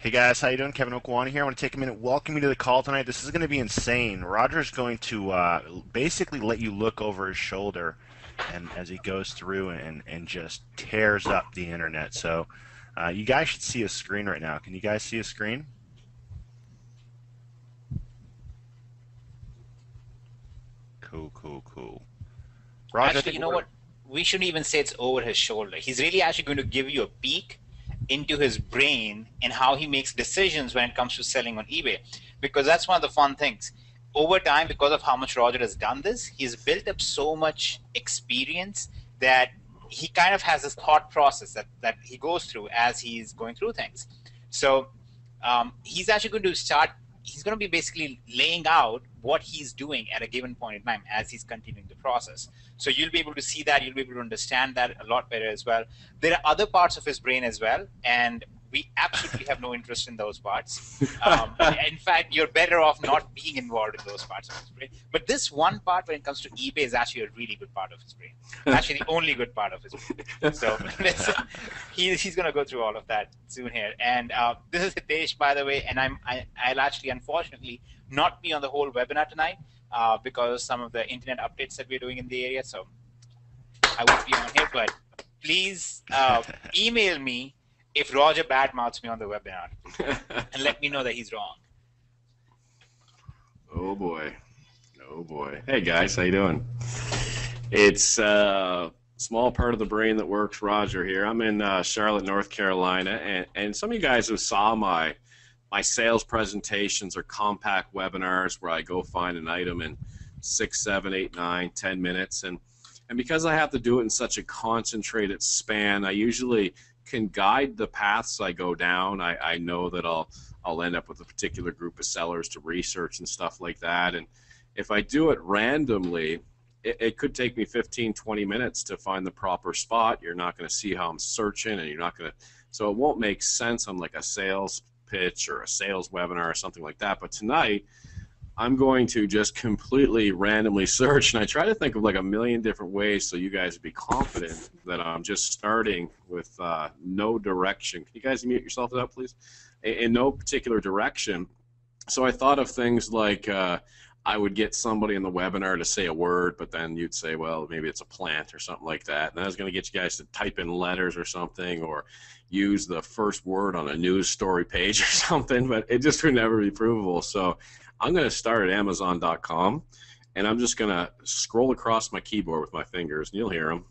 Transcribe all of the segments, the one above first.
Hey guys, how you doing? Kevin Okwani here. I want to take a minute, welcome you to the call tonight. This is going to be insane. Roger's going to basically let you look over his shoulder, and as he goes through and just tears up the internet. So, you guys should see his screen right now. Can you guys see his screen? Cool, cool, cool. Roger, I Actually, think you know we're what? We shouldn't even say it's over his shoulder. He's really actually going to give you a peek into his brain and how he makes decisions when it comes to selling on eBay. Because that's one of the fun things. Over time, because of how much Roger has done this, he's built up so much experience that he kind of has this thought process that he goes through as he's going through things. So he's actually going to start, he's going to be basically laying out what he's doing at a given point in time as he's continuing the process. So you'll be able to see that, you'll be able to understand that a lot better as well. There are other parts of his brain as well, and we absolutely have no interest in those parts. In fact, you're better off not being involved in those parts of his brain. But this one part, when it comes to eBay, is actually a really good part of his brain. Actually, the only good part of his brain. So he's going to go through all of that soon here. And this is Hitesh, by the way, and I'll actually, unfortunately, not be on the whole webinar tonight because some of the internet updates that we're doing in the area. So I won't be on here, but please email me if Roger badmouths me on the webinar and let me know that he's wrong. Oh boy. Oh boy. Hey guys, how you doing? It's a small part of the brain that works. Roger here. I'm in Charlotte, North Carolina, and some of you guys who saw my sales presentations or compact webinars where I go find an item in 6, 7, 8, 9, 10 minutes, and because I have to do it in such a concentrated span, I usually can guide the paths I go down. I know that I'll end up with a particular group of sellers to research and stuff like that. And if I do it randomly, it could take me 15, 20 minutes to find the proper spot. You're not going to see how I'm searching, and you're not going to, so it won't make sense on like a sales pitch or a sales webinar or something like that. But tonight, I'm going to just completely randomly search, and I try to think of like a million different ways so you guys be confident that I'm just starting with no direction. Can you guys mute yourself up, please? In no particular direction. So I thought of things like I would get somebody in the webinar to say a word, but then you'd say, well, maybe it's a plant or something like that. And I was going to get you guys to type in letters or something, or use the first word on a news story page or something, but it just would never be provable. So I'm going to start at Amazon.com, and I'm just going to scroll across my keyboard with my fingers, and you'll hear them.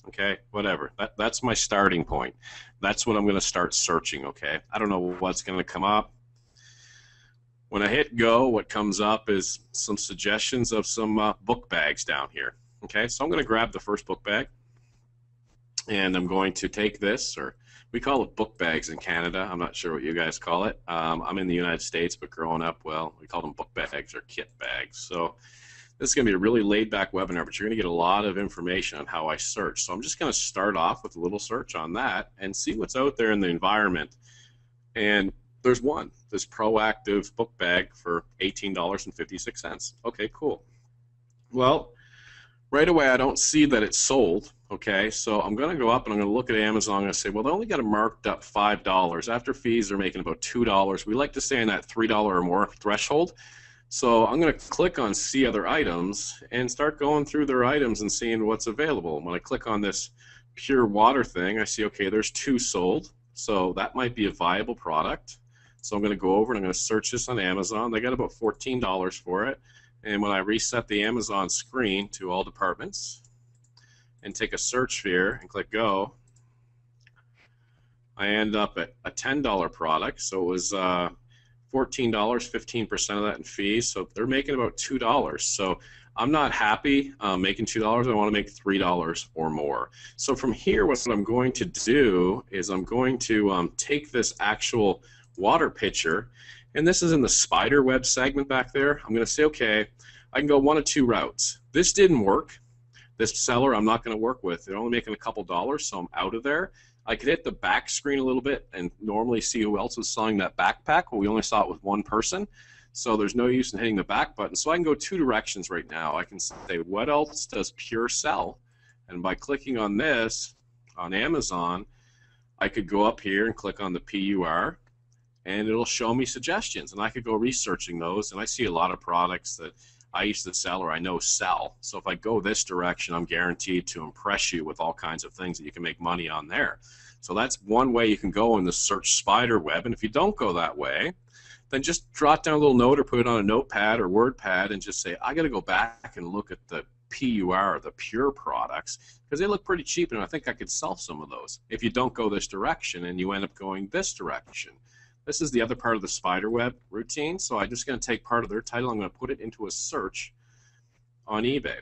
Okay, whatever. That's my starting point. That's what I'm going to start searching, okay? I don't know what's going to come up. When I hit go, what comes up is some suggestions of some book bags down here. Okay, so I'm going to grab the first book bag, and I'm going to take this, or we call it book bags in Canada. I'm not sure what you guys call it. I'm in the United States, but growing up, well, we called them book bags or kit bags. So this is going to be a really laid-back webinar, but you're going to get a lot of information on how I search. So I'm just going to start off with a little search on that and see what's out there in the environment. And there's one, this proactive book bag for $18.56. Okay, cool. Well, right away I don't see that it's sold. Okay, so I'm going to go up and I'm going to look at Amazon and say, well, they only got it marked up $5. After fees, they're making about $2. We like to stay in that $3 or more threshold. So I'm going to click on see other items and start going through their items and seeing what's available. When I click on this pure water thing, I see, okay, there's 2 sold. So that might be a viable product. So I'm going to go over and I'm going to search this on Amazon. They got about $14 for it. And when I reset the Amazon screen to all departments and take a search here and click go, I end up at a $10 product. So it was $14, 15% of that in fees. So they're making about $2. So I'm not happy making $2. I want to make $3 or more. So from here, what I'm going to do is I'm going to take this actual water pitcher, and this is in the spider web segment back there. I'm going to say, okay, I can go one of 2 routes. This didn't work. This seller I'm not going to work with. They're only making a couple dollars, so I'm out of there. I could hit the back screen a little bit and normally see who else was selling that backpack. Well, we only saw it with one person, so there's no use in hitting the back button. So I can go 2 directions right now. I can say, what else does Pure sell? And by clicking on this on Amazon, I could go up here and click on the PUR, and it'll show me suggestions, and I could go researching those. And I see a lot of products that I used to sell or I know sell. So if I go this direction, I'm guaranteed to impress you with all kinds of things that you can make money on there. So that's one way you can go in the search spider web. And if you don't go that way, then just jot down a little note or put it on a notepad or WordPad and just say, I got to go back and look at the PUR, the pure products, because they look pretty cheap, and I think I could sell some of those. If you don't go this direction and you end up going this direction. This is the other part of the spider web routine. So I'm just going to take part of their title. I'm going to put it into a search on eBay.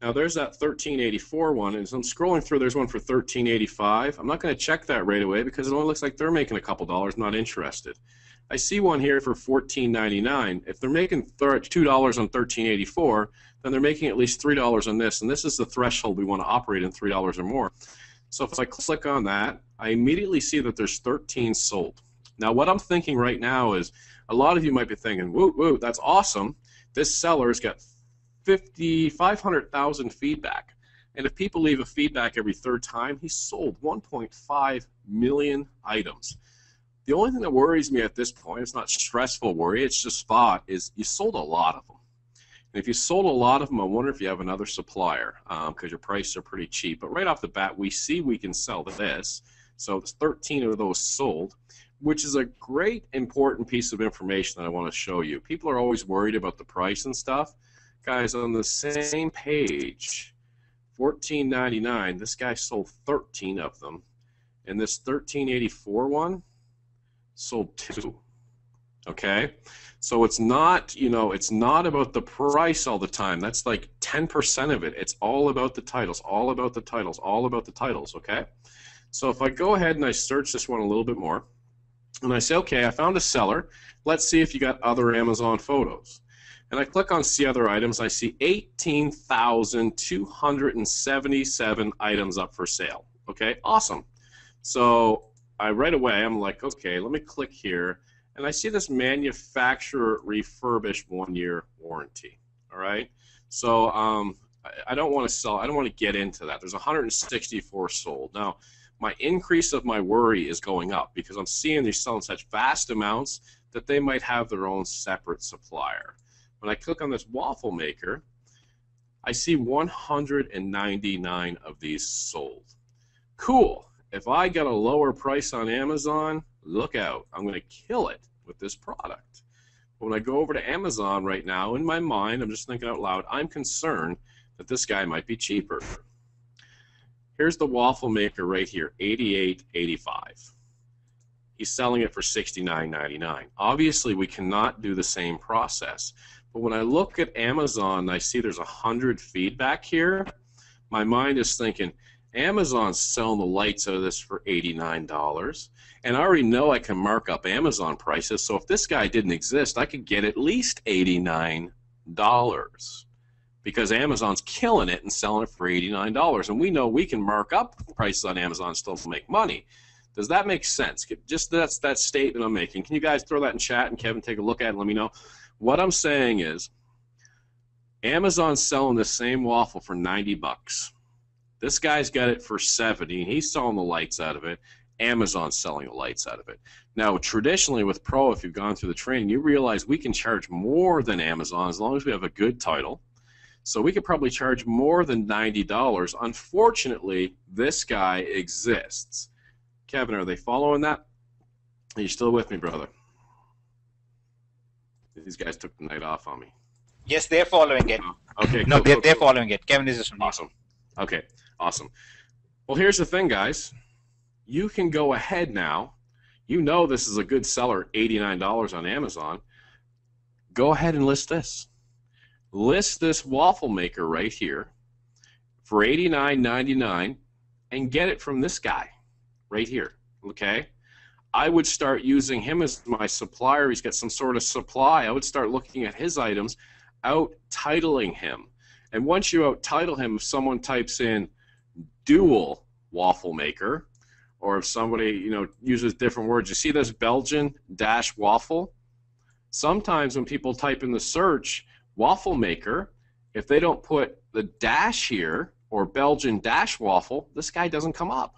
Now there's that 1384 one, and as I'm scrolling through, there's one for 1385. I'm not going to check that right away because it only looks like they're making a couple dollars. I'm not interested. I see one here for $14.99. If they're making $2 on 1384, then they're making at least $3 on this, and this is the threshold we want to operate in, $3 or more. So if I click on that, I immediately see that there's 13 sold. Now what I'm thinking right now is, a lot of you might be thinking, woo, woo, that's awesome. This seller's got 500,000 feedback. And if people leave a feedback every third time, he's sold 1.5 million items. The only thing that worries me at this point, it's not stressful worry, it's just thought, is you sold a lot of them. And if you sold a lot of them, I wonder if you have another supplier, because your prices are pretty cheap. But right off the bat, we see we can sell this. So there's 13 of those sold, which is a great important piece of information that I want to show you. People are always worried about the price and stuff. Guys, on the same page, $14.99, this guy sold 13 of them. And this 1384 one sold 2. Okay? So it's not, it's not about the price all the time. That's like 10% of it. It's all about the titles, all about the titles, all about the titles, okay? So if I go ahead and I search this one a little bit more, and I say, okay, I found a seller. Let's see if you got other Amazon photos. And I click on see other items. I see 18,277 items up for sale. Okay, awesome. So right away, I'm like, okay, let me click here. And I see this manufacturer refurbished 1-year warranty. All right. So I don't want to sell. I don't want to get into that. There's 164 sold. Now, my increase of my worry is going up because I'm seeing they're selling such vast amounts that they might have their own separate supplier. When I click on this waffle maker, I see 199 of these sold. Cool. If I get a lower price on Amazon, look out. I'm going to kill it with this product. But when I go over to Amazon right now, in my mind, I'm just thinking out loud, I'm concerned that this guy might be cheaper. Here's the waffle maker right here, $88.85. He's selling it for $69.99. Obviously, we cannot do the same process. But when I look at Amazon and I see there's 100 feedback here, my mind is thinking, Amazon's selling the lights out of this for $89. And I already know I can mark up Amazon prices. So if this guy didn't exist, I could get at least $89. Because Amazon's killing it and selling it for $89. And we know we can mark up prices on Amazon and still make money. Does that make sense? Just that's that statement I'm making. Can you guys throw that in chat and Kevin take a look at it and let me know? What I'm saying is Amazon's selling the same waffle for 90 bucks. This guy's got it for 70 and he's selling the lights out of it. Amazon's selling the lights out of it. Now, traditionally with Pro, if you've gone through the training, you realize we can charge more than Amazon as long as we have a good title. So we could probably charge more than $90. Unfortunately, this guy exists. Kevin, are they following that? Are you still with me, brother? These guys took the night off on me. Yes, they're following it. Okay, no, cool, they're following it. Kevin is just awesome. Okay, awesome. Well, here's the thing, guys. You can go ahead now. You know this is a good seller, $89 on Amazon. Go ahead and list this. List this waffle maker right here for $89.99 and get it from this guy right here, okay? I would start using him as my supplier. He's got some sort of supply. I would start looking at his items, out-titling him. And once you out-title him, if someone types in dual waffle maker, or if somebody uses different words, you see this Belgian dash waffle? Sometimes when people type in the search waffle maker, if they don't put the dash here or Belgian dash waffle, this guy doesn't come up.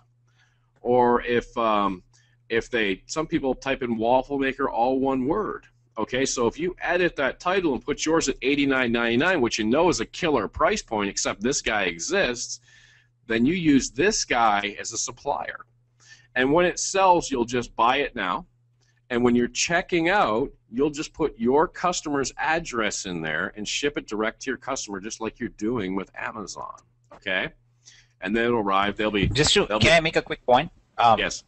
or if they, some people type in waffle maker all one word. Okay, so if you edit that title and put yours at $89.99, which you know is a killer price point, except this guy exists, then you use this guy as a supplier. And when it sells, you'll just buy it now. And when you're checking out, you'll just put your customer's address in there and ship it direct to your customer, just like you're doing with Amazon. Okay, and then it'll arrive. Can I make a quick point? Yes.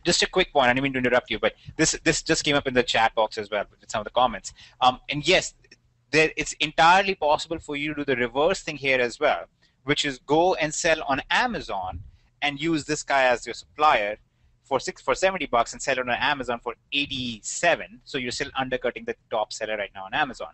Just a quick point. I didn't mean to interrupt you, but this just came up in the chat box as well with some of the comments. And yes, it's entirely possible for you to do the reverse thing here as well, which is go and sell on Amazon and use this guy as your supplier for $70 and sell it on Amazon for 87. So you're still undercutting the top seller right now on Amazon.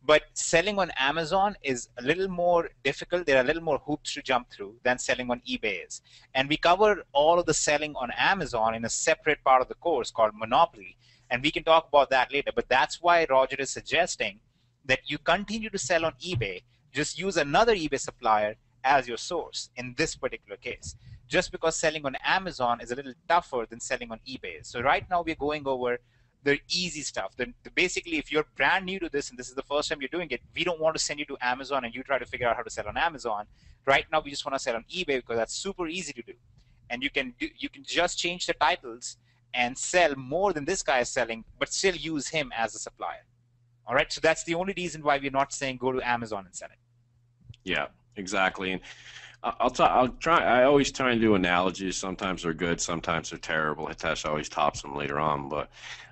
But selling on Amazon is a little more difficult. There are a little more hoops to jump through than selling on eBay is. And we cover all of the selling on Amazon in a separate part of the course called Monopoly. And we can talk about that later. But that's why Roger is suggesting that you continue to sell on eBay. Just use another eBay supplier as your source in this particular case. Just because selling on Amazon is a little tougher than selling on eBay. So right now we're going over the easy stuff. Basically, if you're brand new to this and this is the first time you're doing it, we don't want to send you to Amazon and you try to figure out how to sell on Amazon. Right now, we just want to sell on eBay because that's super easy to do. And you can just change the titles and sell more than this guy is selling, but still use him as a supplier. All right. So that's the only reason why we're not saying go to Amazon and sell it. Yeah, exactly. And I'll try. I always try and do analogies. Sometimes they're good, sometimes they're terrible. Hitesh always tops them later on.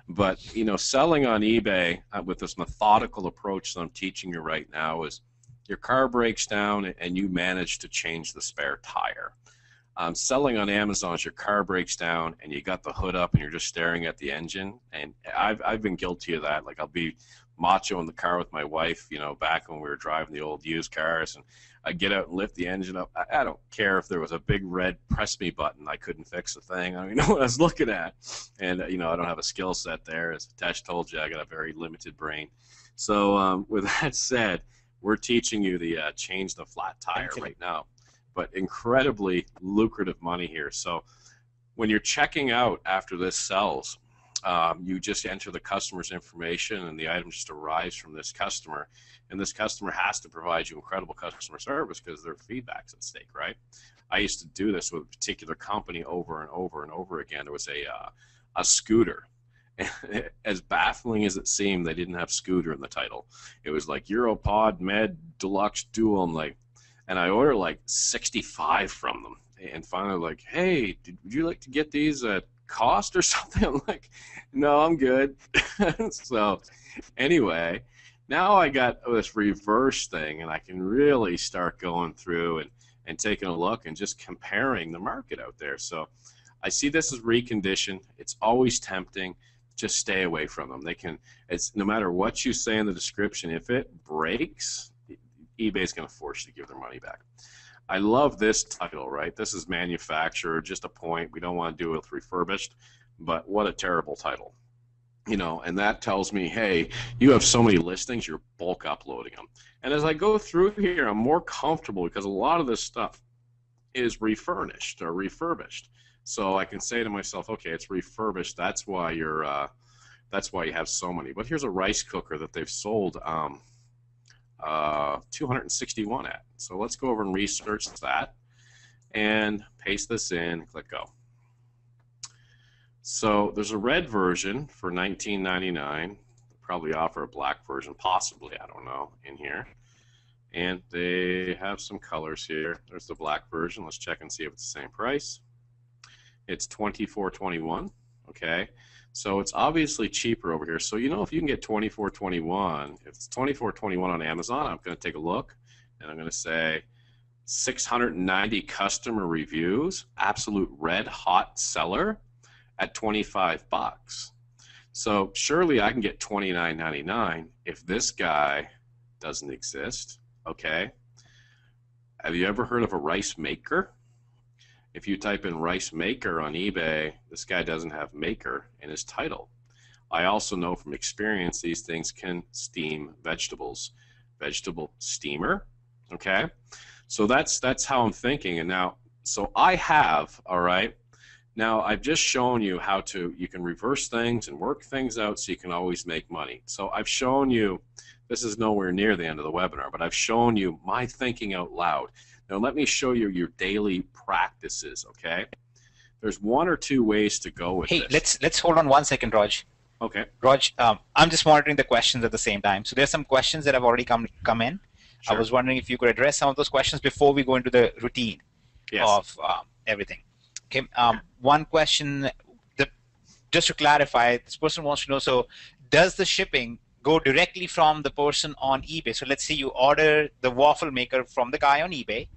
But you know, selling on eBay with this methodical approach that I'm teaching you right now is your car breaks down and you manage to change the spare tire. Selling on Amazon is your car breaks down and you got the hood up and you're just staring at the engine. And I've been guilty of that. Like I'll be macho in the car with my wife, you know, back when we were driving the old used cars, and I get out and lift the engine up. I don't care if there was a big red press me button. I couldn't fix the thing. I don't know what I was looking at. And, you know, I don't have a skill set there. As Tesh told you, I got a very limited brain. So with that said, we're teaching you the change the flat tire right now. But incredibly lucrative money here. So when you're checking out after this sells, you just enter the customer's information and the item just arrives from this customer, and this customer has to provide you incredible customer service because their feedback's at stake, right? I used to do this with a particular company over and over and over again. There was a scooter. As baffling as it seemed, they didn't have scooter in the title. It was like Europod Med Deluxe Dual. I'm like, and I ordered like 65 from them, and finally like, hey, would you like to get these at cost or something? I'm like, no, I'm good. So anyway, now I got this reverse thing, and I can really start going through and taking a look and just comparing the market out there. So I see this as reconditioned. It's always tempting. Just stay away from them. It's no matter what you say in the description, if it breaks, eBay's going to force you to give their money back. I love this title, right? This is manufacturer, just a point. We don't want to do it with refurbished, but what a terrible title. You know, and that tells me, hey, you have so many listings, you're bulk uploading them. And as I go through here, I'm more comfortable because a lot of this stuff is refurnished or refurbished. So I can say to myself, okay, it's refurbished. That's why you have so many. But here's a rice cooker that they've sold 261 at. So let's go over and research that and paste this in, click go. So there's a red version for $19.99. They'll probably offer a black version, possibly, I don't know, in here. And they have some colors here. There's the black version. Let's check and see if it's the same price. It's $24.21. Okay. So it's obviously cheaper over here. So, you know, if you can get $24.21, if it's $24.21 on Amazon, I'm going to take a look, and I'm going to say 690 customer reviews, absolute red hot seller at 25 bucks. So surely I can get $29.99 if this guy doesn't exist. Okay. Have you ever heard of a rice maker? If you type in rice maker on eBay, this guy doesn't have maker in his title. I also know from experience these things can steam vegetables. Vegetable steamer, okay? So that's how I'm thinking. And now, so I have, all right, Now, I've just shown you how you can reverse things and work things out so you can always make money. So I've shown you, this is nowhere near the end of the webinar, but I've shown you my thinking out loud. Now, let me show you your daily practices, okay? There's one or two ways to go with Hey, this. let's hold on 1 second, Raj. Okay. Raj, I'm just monitoring the questions at the same time. So there's some questions that have already come in. Sure. I was wondering if you could address some of those questions before we go into the routine of everything. Okay. One question, just to clarify, this person wants to know, so does the shipping go directly from the person on eBay? So let's say you order the waffle maker from the guy on eBay,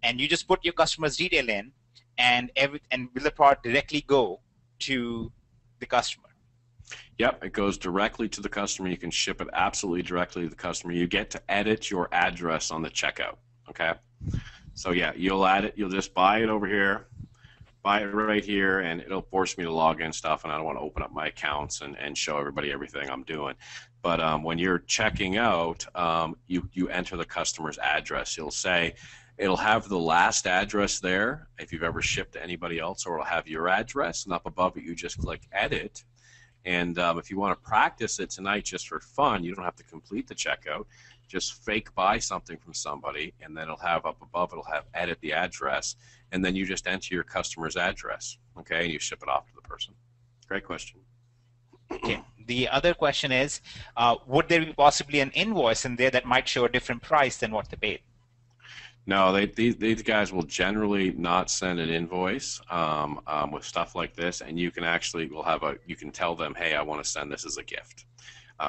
and you just put your customer's detail in, and will the product directly go to the customer? Yep, it goes directly to the customer. You can ship it absolutely directly to the customer. You get to edit your address on the checkout, okay? So yeah, you'll add it. You'll just buy it over here, buy it right here, and it'll force me to log in stuff, and I don't want to open up my accounts and show everybody everything I'm doing. But when you're checking out, you enter the customer's address. You'll say, it'll have the last address there if you've ever shipped to anybody else, or it'll have your address, and up above it you just click edit. And if you want to practice it tonight just for fun, you don't have to complete the checkout. Just fake buy something from somebody, and then it'll have up above, it'll have edit the address, and then you just enter your customer's address, okay, and you ship it off to the person. Great question. Okay. The other question is, would there be possibly an invoice in there that might show a different price than what they paid? No, these guys will generally not send an invoice with stuff like this, and you can actually you can tell them, hey, I want to send this as a gift.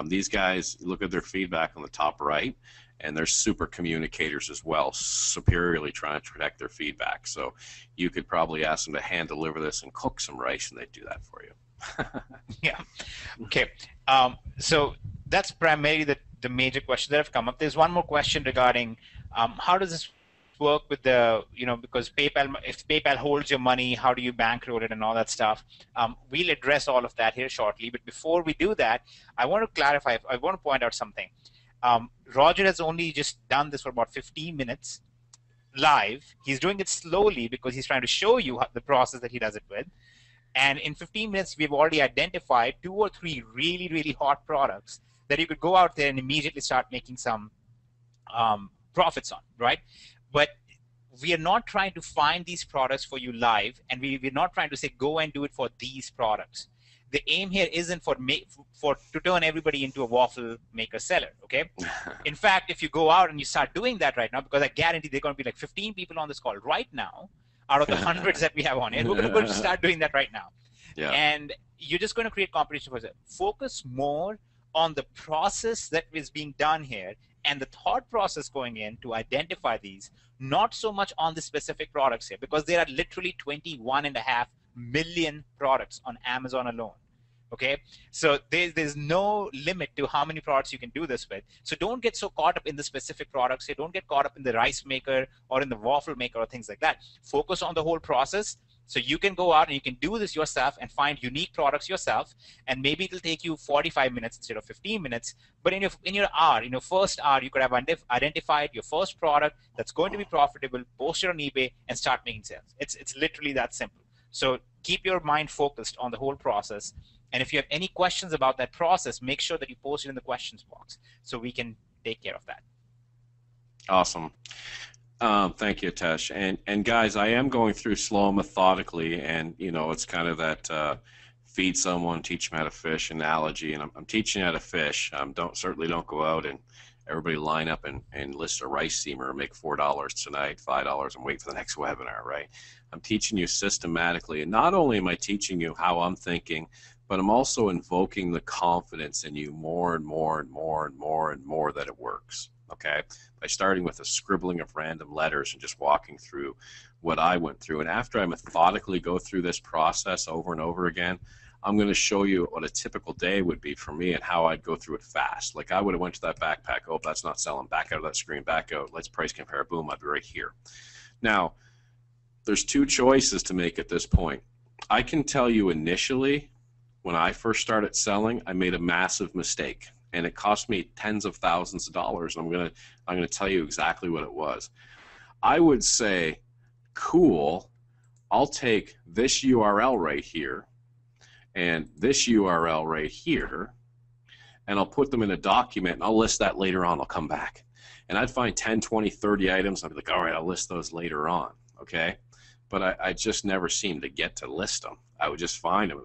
These guys, look at their feedback on the top right, and they're super communicators as well, superiorly trying to protect their feedback. So you could probably ask them to hand deliver this and cook some rice, and they'd do that for you. Yeah. Okay. So that's primarily the major questions that have come up. There's one more question regarding how does this work with the, because PayPal, if PayPal holds your money, how do you bankroll it and all that stuff? We'll address all of that here shortly. But before we do that, I want to clarify, I want to point out something. Roger has only just done this for about 15 minutes live. He's doing it slowly because he's trying to show you the process that he does it with. And in 15 minutes, we've already identified 2 or 3 really, really hot products that you could go out there and immediately start making some profits on, right? But we are not trying to find these products for you live, and we're not trying to say go and do it for these products. The aim here isn't to turn everybody into a waffle maker seller, okay? In fact, if you go out and you start doing that right now, because I guarantee there are going to be like 15 people on this call right now, out of the hundreds that we have on it, we're going to start doing that right now. Yeah. And you're just going to create competition for it. Focus more on the process that is being done here and the thought process going in to identify these, not so much on the specific products here, because there are literally 21.5 million products on Amazon alone. Okay, so there's no limit to how many products you can do this with. So don't get so caught up in the specific products here. Don't get caught up in the rice maker or in the waffle maker or things like that. Focus on the whole process. So you can go out and you can do this yourself and find unique products yourself, and maybe it'll take you 45 minutes instead of 15 minutes. But in your first hour, you could have identified your first product that's going to be profitable, post it on eBay, and start making sales. It's literally that simple. So keep your mind focused on the whole process. And if you have any questions about that process, make sure that you post it in the questions box so we can take care of that. Awesome. Thank you, Tesh. And guys, I am going through slow and methodically, and it's kind of that feed someone, teach them how to fish analogy, and I'm teaching you how to fish. Certainly don't go out and everybody line up and list a rice steamer and make $4 tonight, $5, and wait for the next webinar, right? I'm teaching you systematically, and not only am I teaching you how I'm thinking, but I'm also invoking the confidence in you more and more and more and more and more that it works, okay? By starting with a scribbling of random letters and just walking through what I went through. And after I methodically go through this process over and over again, I'm going to show you what a typical day would be for me and how I'd go through it fast. Like I would have went to that backpack, oh, that's not selling, back out of that screen, back out, let's price compare, boom, I'd be right here. Now, there's 2 choices to make at this point. I can tell you initially, when I first started selling, I made a massive mistake, and it cost me tens of thousands of dollars. I'm gonna tell you exactly what it was. I would say, cool, I'll take this URL right here and this URL right here, and I'll put them in a document, and I'll list that later on. I'll come back. And I'd find 10, 20, 30 items. I'd be like, all right, I'll list those later on, okay? But I just never seemed to get to list them. I would just find them.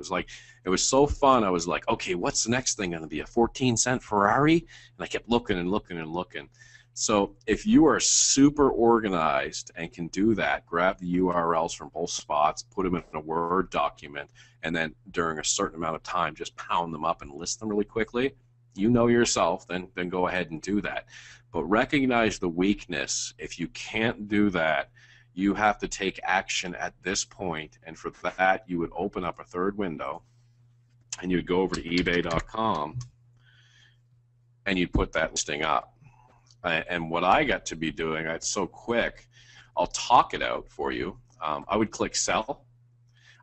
It was so fun. I was like, okay, what's the next thing going to be? A 14-cent Ferrari? And I kept looking and looking and looking. So if you are super organized and can do that, grab the URLs from both spots, put them in a Word document, and then during a certain amount of time, just pound them up and list them really quickly, you know yourself, then go ahead and do that. But recognize the weakness. If you can't do that, you have to take action at this point, and for that, you would open up a third window, and you'd go over to ebay.com, and you'd put that listing up. And what I got to be doing, it's so quick, I'll talk it out for you. I would click sell.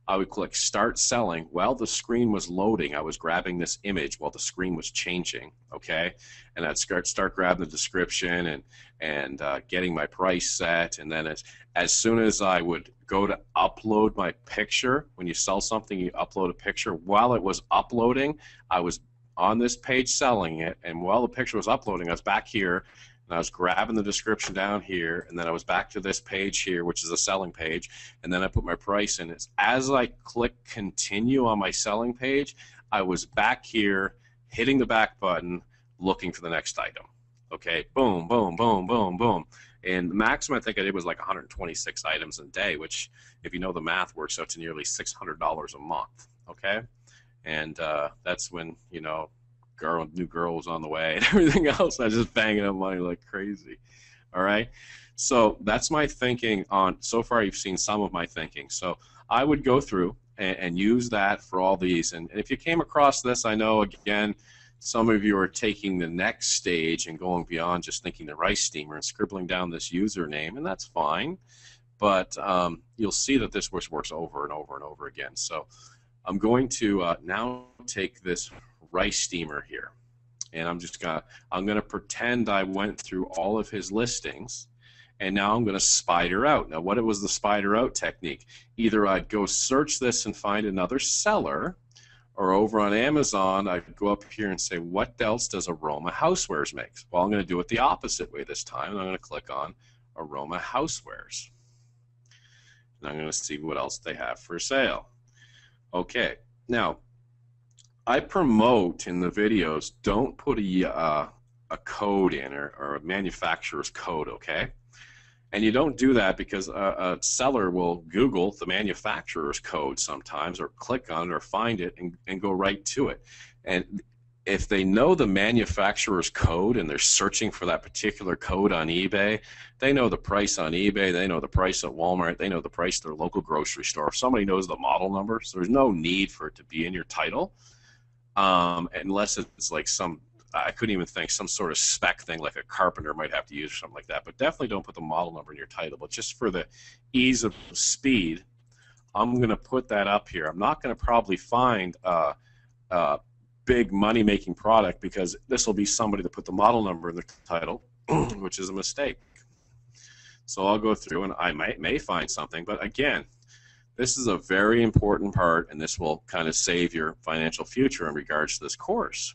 I would click start selling. While the screen was loading, I was grabbing this image while the screen was changing, okay? And I'd start grabbing the description and getting my price set. And then as soon as I would go to upload my picture, when you sell something, you upload a picture. While it was uploading, I was on this page selling it, and while the picture was uploading, I was back here, and I was grabbing the description down here, and then I was back to this page here, which is a selling page, and then I put my price in. As I click continue on my selling page, I was back here, hitting the back button, looking for the next item. Okay, boom, boom, boom, boom, boom. And the maximum I think I did was like 126 items a day, which, if you know the math, works out to nearly $600 a month, okay? And that's when, you know, new girl was on the way and everything else. I was just banging up money like crazy. All right. So that's my thinking on, so far you've seen some of my thinking. So I would go through and use that for all these. And if you came across this, I know, again, some of you are taking the next stage and going beyond just thinking the rice steamer and scribbling down this username, and that's fine. But you'll see that this works over and over and over again. So I'm going to now take this rice steamer here, and I'm gonna pretend I went through all of his listings, and now I'm gonna spider out. Now, what was the spider out technique? Either I'd go search this and find another seller, or over on Amazon, I'd go up here and say, what else does Aroma Housewares make? Well, I'm gonna do it the opposite way this time, and I'm gonna click on Aroma Housewares, and I'm gonna see what else they have for sale. Okay, now I promote in the videos, don't put a code in or a manufacturer's code, okay? And you don't do that because a seller will Google the manufacturer's code sometimes, or click on it or find it and go right to it. And if they know the manufacturer's code and they're searching for that particular code on eBay, they know the price on eBay, they know the price at Walmart, they know the price at their local grocery store. If somebody knows the model number, so there's no need for it to be in your title, unless it's like I couldn't even think, some sort of spec thing like a carpenter might have to use or something like that. But definitely don't put the model number in your title. But just for the ease of speed, I'm going to put that up here. I'm not going to probably find big money-making product, because this will be somebody that put the model number in the title, which is a mistake. So I'll go through and I may find something, but again, this is a very important part, and this will kind of save your financial future in regards to this course.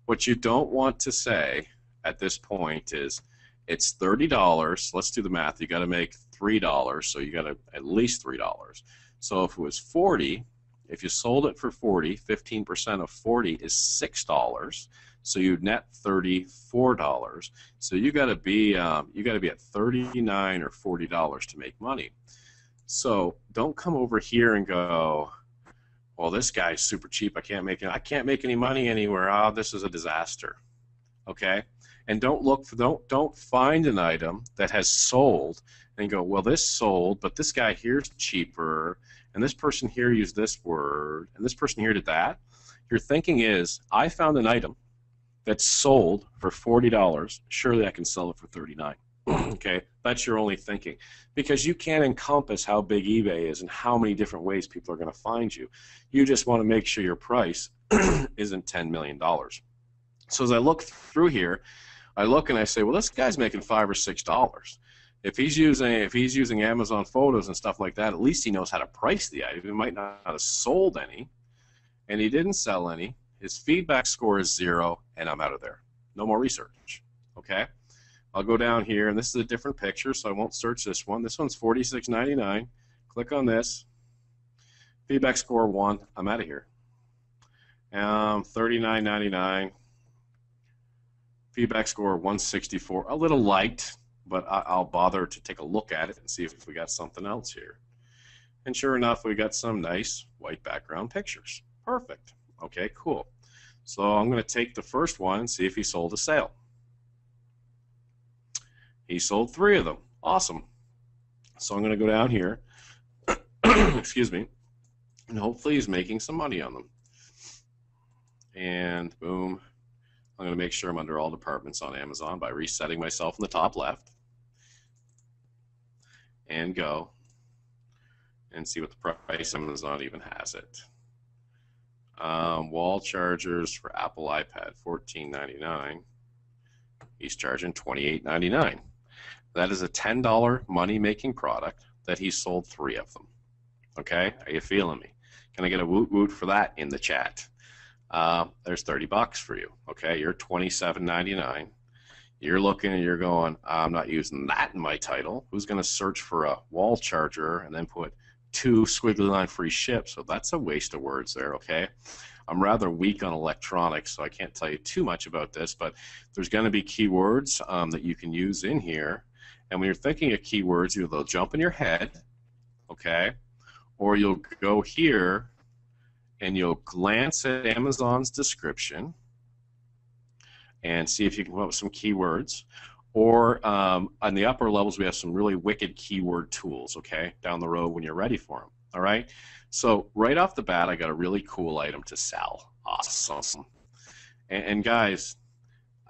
What you don't want to say at this point is, it's $30. Let's do the math. You got to make $3, so you got to at least $3. So if it was 40, if you sold it for 40, 15% of 40 is $6. So you net $34. So you got to be at $39 or $40 to make money. So don't come over here and go, well, this guy's super cheap. I can't make any money anywhere. Oh, this is a disaster. Okay, and don't find an item that has sold and go, well, this sold, but this guy here's cheaper, and this person here used this word, and this person here did that. Your thinking is, I found an item that's sold for $40. Surely I can sell it for $39. Okay, that's your only thinking, because you can't encompass how big eBay is and how many different ways people are going to find you. You just want to make sure your price isn't $10 million. So as I look through here, I look and I say, well, this guy's making $5 or $6. If he's using Amazon Photos and stuff like that, at least he knows how to price the item. He might not have sold any, and he didn't sell any. His feedback score is 0, and I'm out of there. No more research. Okay? I'll go down here, and this is a different picture, so I won't search this one. This one's $46.99. Click on this. Feedback score 1. I'm out of here. $39.99. Feedback score 164. A little light, but I'll bother to take a look at it and see if we got something else here. And sure enough, we got some nice white background pictures. Perfect. Okay, cool. So I'm going to take the first one and see if he sold a sale. He sold 3 of them. Awesome. So I'm going to go down here, excuse me, and hopefully he's making some money on them. And boom, I'm going to make sure I'm under all departments on Amazon by resetting myself in the top left. And go and see what the price Amazon even has it. Wall chargers for Apple iPad, $14.99. He's charging $28.99. That is a $10 money-making product that he sold 3 of them. Okay, are you feeling me? Can I get a woot woot for that in the chat? There's $30 for you. Okay, you're $27.99. You're looking and you're going, I'm not using that in my title. Who's going to search for a wall charger and then put 2 squiggly line free ship? So that's a waste of words there, okay? I'm rather weak on electronics, so I can't tell you too much about this, but there's going to be keywords that you can use in here. And when you're thinking of keywords, either they'll jump in your head, okay, or you'll go here and you'll glance at Amazon's description and see if you can come up with some keywords. Or on the upper levels, we have some really wicked keyword tools, okay, down the road when you're ready for them, all right? So right off the bat, I got a really cool item to sell. Awesome. And guys,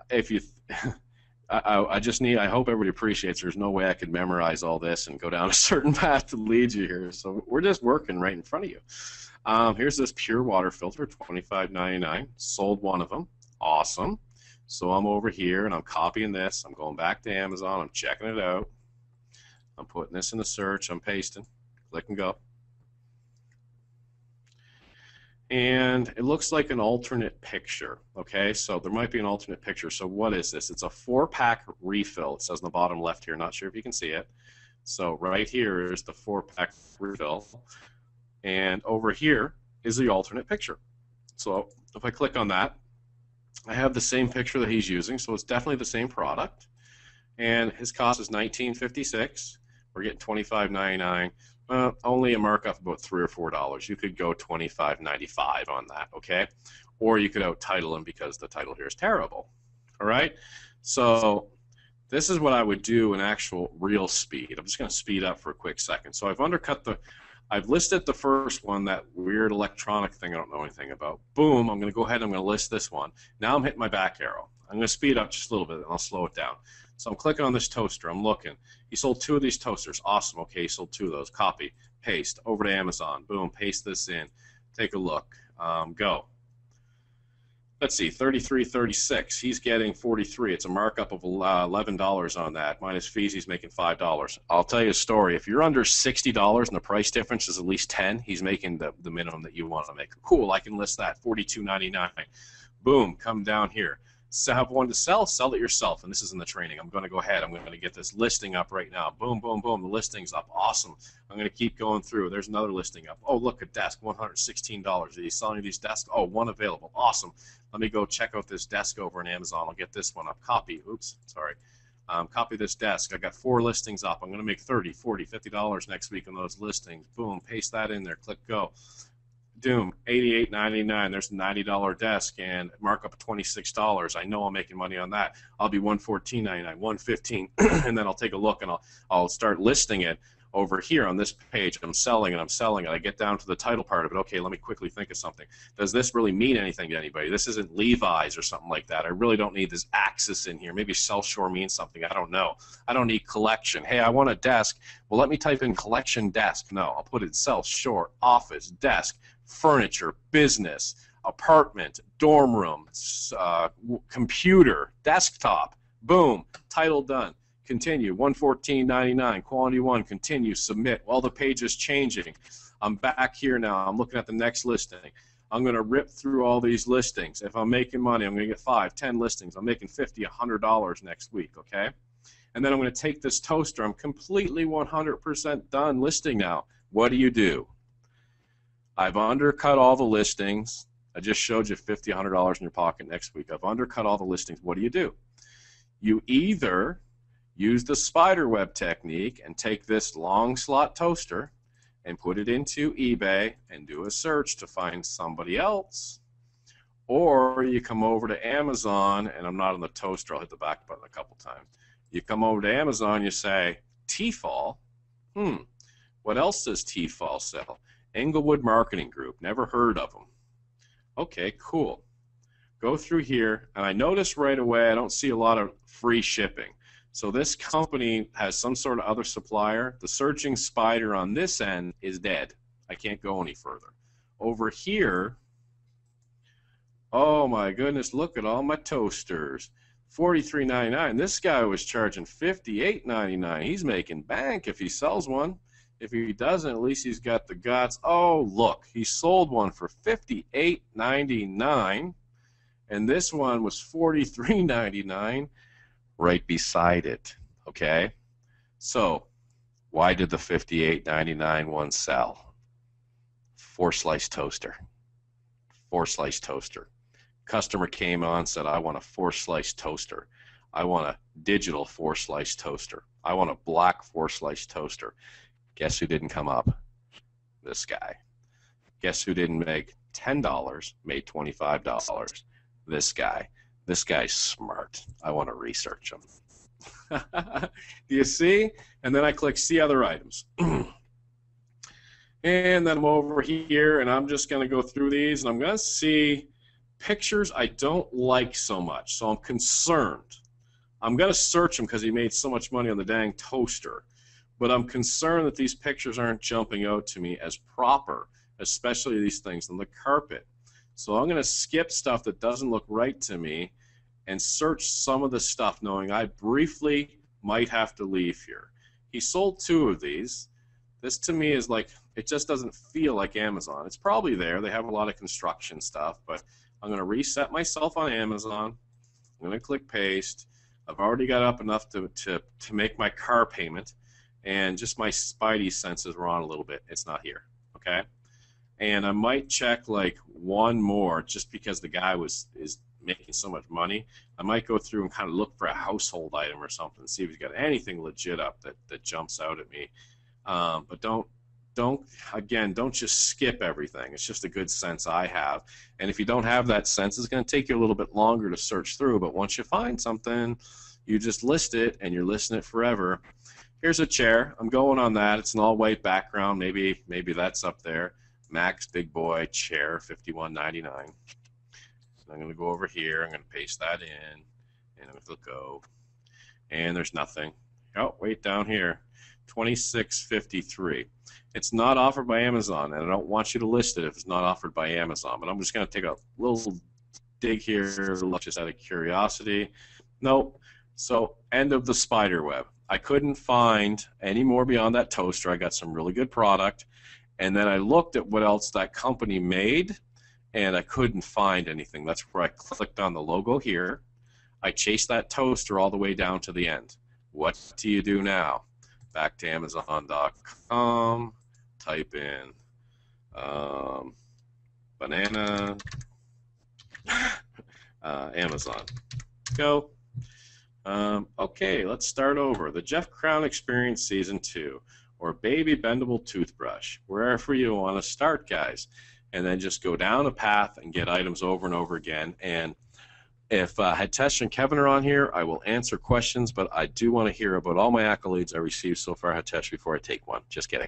if you, I hope everybody appreciates there's no way I could memorize all this and go down a certain path to lead you here. So we're just working right in front of you. Here's this pure water filter, $25.99. Sold 1 of them. Awesome. So I'm over here and I'm copying this. I'm going back to Amazon. I'm checking it out. I'm putting this in the search. I'm pasting. Click and go. And it looks like an alternate picture. Okay, so there might be an alternate picture. So what is this? It's a 4-pack refill. It says in the bottom left here. Not sure if you can see it. So right here is the 4-pack refill. And over here is the alternate picture. So if I click on that, I have the same picture that he's using, so it's definitely the same product. And his cost is $19.56. We're getting $25.99. Only a markup of about $3 or $4. You could go $25.95 on that, okay? Or you could out-title him because the title here is terrible. All right? So this is what I would do in actual real speed. I'm just going to speed up for a quick second. So I've listed the first one, that weird electronic thing I don't know anything about. Boom, I'm going to go ahead and I'm going to list this one. Now I'm hitting my back arrow. I'm going to speed up just a little bit and I'll slow it down. So I'm clicking on this toaster. I'm looking. He sold 2 of these toasters. Awesome. Okay, he sold 2 of those. Copy, paste, over to Amazon. Boom, paste this in. Take a look. Go. Let's see, 33.36. He's getting 43. It's a markup of $11 on that. Minus fees, he's making $5. I'll tell you a story. If you're under $60 and the price difference is at least 10, he's making the minimum that you want to make. Cool, I can list that. $42.99. Boom, come down here. So have one to sell it yourself. And this is in the training. I'm going to go ahead. I'm going to get this listing up right now. Boom, boom, boom. The listing's up. Awesome. I'm going to keep going through. There's another listing up. Oh, look, a desk, $116. Are you selling these desks? Oh, 1 available. Awesome. Let me go check out this desk over on Amazon. I'll get this one up. Copy. Oops, sorry. Copy this desk. I got 4 listings up. I'm going to make $30, $40, $50 next week on those listings. Boom, paste that in there. Click go. Doom, $88.99. There's a $90 desk and markup of $26. I know I'm making money on that. I'll be $114.99, $115, and then I'll take a look and I'll start listing it over here on this page. I'm selling it. I'm selling it. I get down to the title part of it. Okay, let me quickly think of something. Does this really mean anything to anybody? This isn't Levi's or something like that. I really don't need this Axis in here. Maybe South Shore means something. I don't know. I don't need collection. Hey, I want a desk. Well, let me type in collection desk. No, I'll put in South Shore, office, desk, furniture, business, apartment, dorm room, computer, desktop. Boom, title done. continue. 114.99. Quantity 1, continue. Submit. Well, the page is changing. I'm back here now. I'm looking at the next listing. I'm going to rip through all these listings. If I'm making money, I'm going to get 5, 10 listings. I'm making $50, $100 next week, okay? And then I'm going to take this toaster. I'm completely 100% done listing now. What do? I've undercut all the listings. I just showed you $50, $100 in your pocket next week. I've undercut all the listings. What do? You either use the spider web technique and take this long slot toaster and put it into eBay and do a search to find somebody else, or you come over to Amazon, and I'm not on the toaster, I'll hit the back button a couple times. You come over to Amazon, you say, T-Fall, what else does T-Fall sell? Englewood Marketing Group, never heard of them. Okay, cool. Go through here, and I notice right away I don't see a lot of free shipping. So this company has some sort of other supplier. The searching spider on this end is dead. I can't go any further. Over here, oh my goodness, look at all my toasters. $43.99. This guy was charging $58.99. He's making bank if he sells one. If he doesn't, at least he's got the guts. Oh, look, he sold one for $58.99. And this one was $43.99 right beside it, okay? So why did the $58.99 one sell? 4-slice toaster. 4-slice toaster. Customer came on and said, I want a 4-slice toaster. I want a digital 4-slice toaster. I want a black 4-slice toaster. Guess who didn't come up? This guy. Guess who didn't make $10, made $25? This guy. This guy's smart. I want to research him. Do you see? And then I click see other items. And then I'm over here, and I'm just going to go through these, and I'm going to see pictures I don't like so much. So I'm concerned. I'm going to search him because he made so much money on the dang toaster. But I'm concerned that these pictures aren't jumping out to me as proper, especially these things on the carpet. So I'm going to skip stuff that doesn't look right to me and search some of the stuff knowing I briefly might have to leave here. He sold 2 of these. This to me is like, it just doesn't feel like Amazon. It's probably there. They have a lot of construction stuff, but I'm going to reset myself on Amazon. I'm going to click paste. I've already got up enough to make my car payment, and just my spidey senses were on a little bit. It's not here, okay? And I might check like one more just because the guy is making so much money. I might go through and kind of look for a household item or something, see if he's got anything legit up that jumps out at me. But don't just skip everything. It's just a good sense I have. And if you don't have that sense, it's going to take you a little bit longer to search through. But once you find something, you just list it, and you're listing it forever. Here's a chair. I'm going on that. It's an all-white background. Maybe that's up there. Max Big Boy chair, $51.99. I'm going to go over here. I'm going to paste that in, and I'm going to go. And there's nothing. Oh, wait, down here, $26.53. It's not offered by Amazon, and I don't want you to list it if it's not offered by Amazon. But I'm just going to take a little dig here, just out of curiosity. Nope. So end of the spider web. I couldn't find any more beyond that toaster. I got some really good product. And then I looked at what else that company made, and I couldn't find anything. That's where I clicked on the logo here. I chased that toaster all the way down to the end. What do you do now? Back to Amazon.com, type in banana, Amazon. Go. Okay, let's start over. The Jeff Crown Experience Season 2, or Baby Bendable Toothbrush, wherever you want to start, guys. And then just go down a path and get items over and over again. And if Hitesh and Kevin are on here, I will answer questions, but I do want to hear about all my accolades I received so far, Hitesh, before I take one. Just kidding.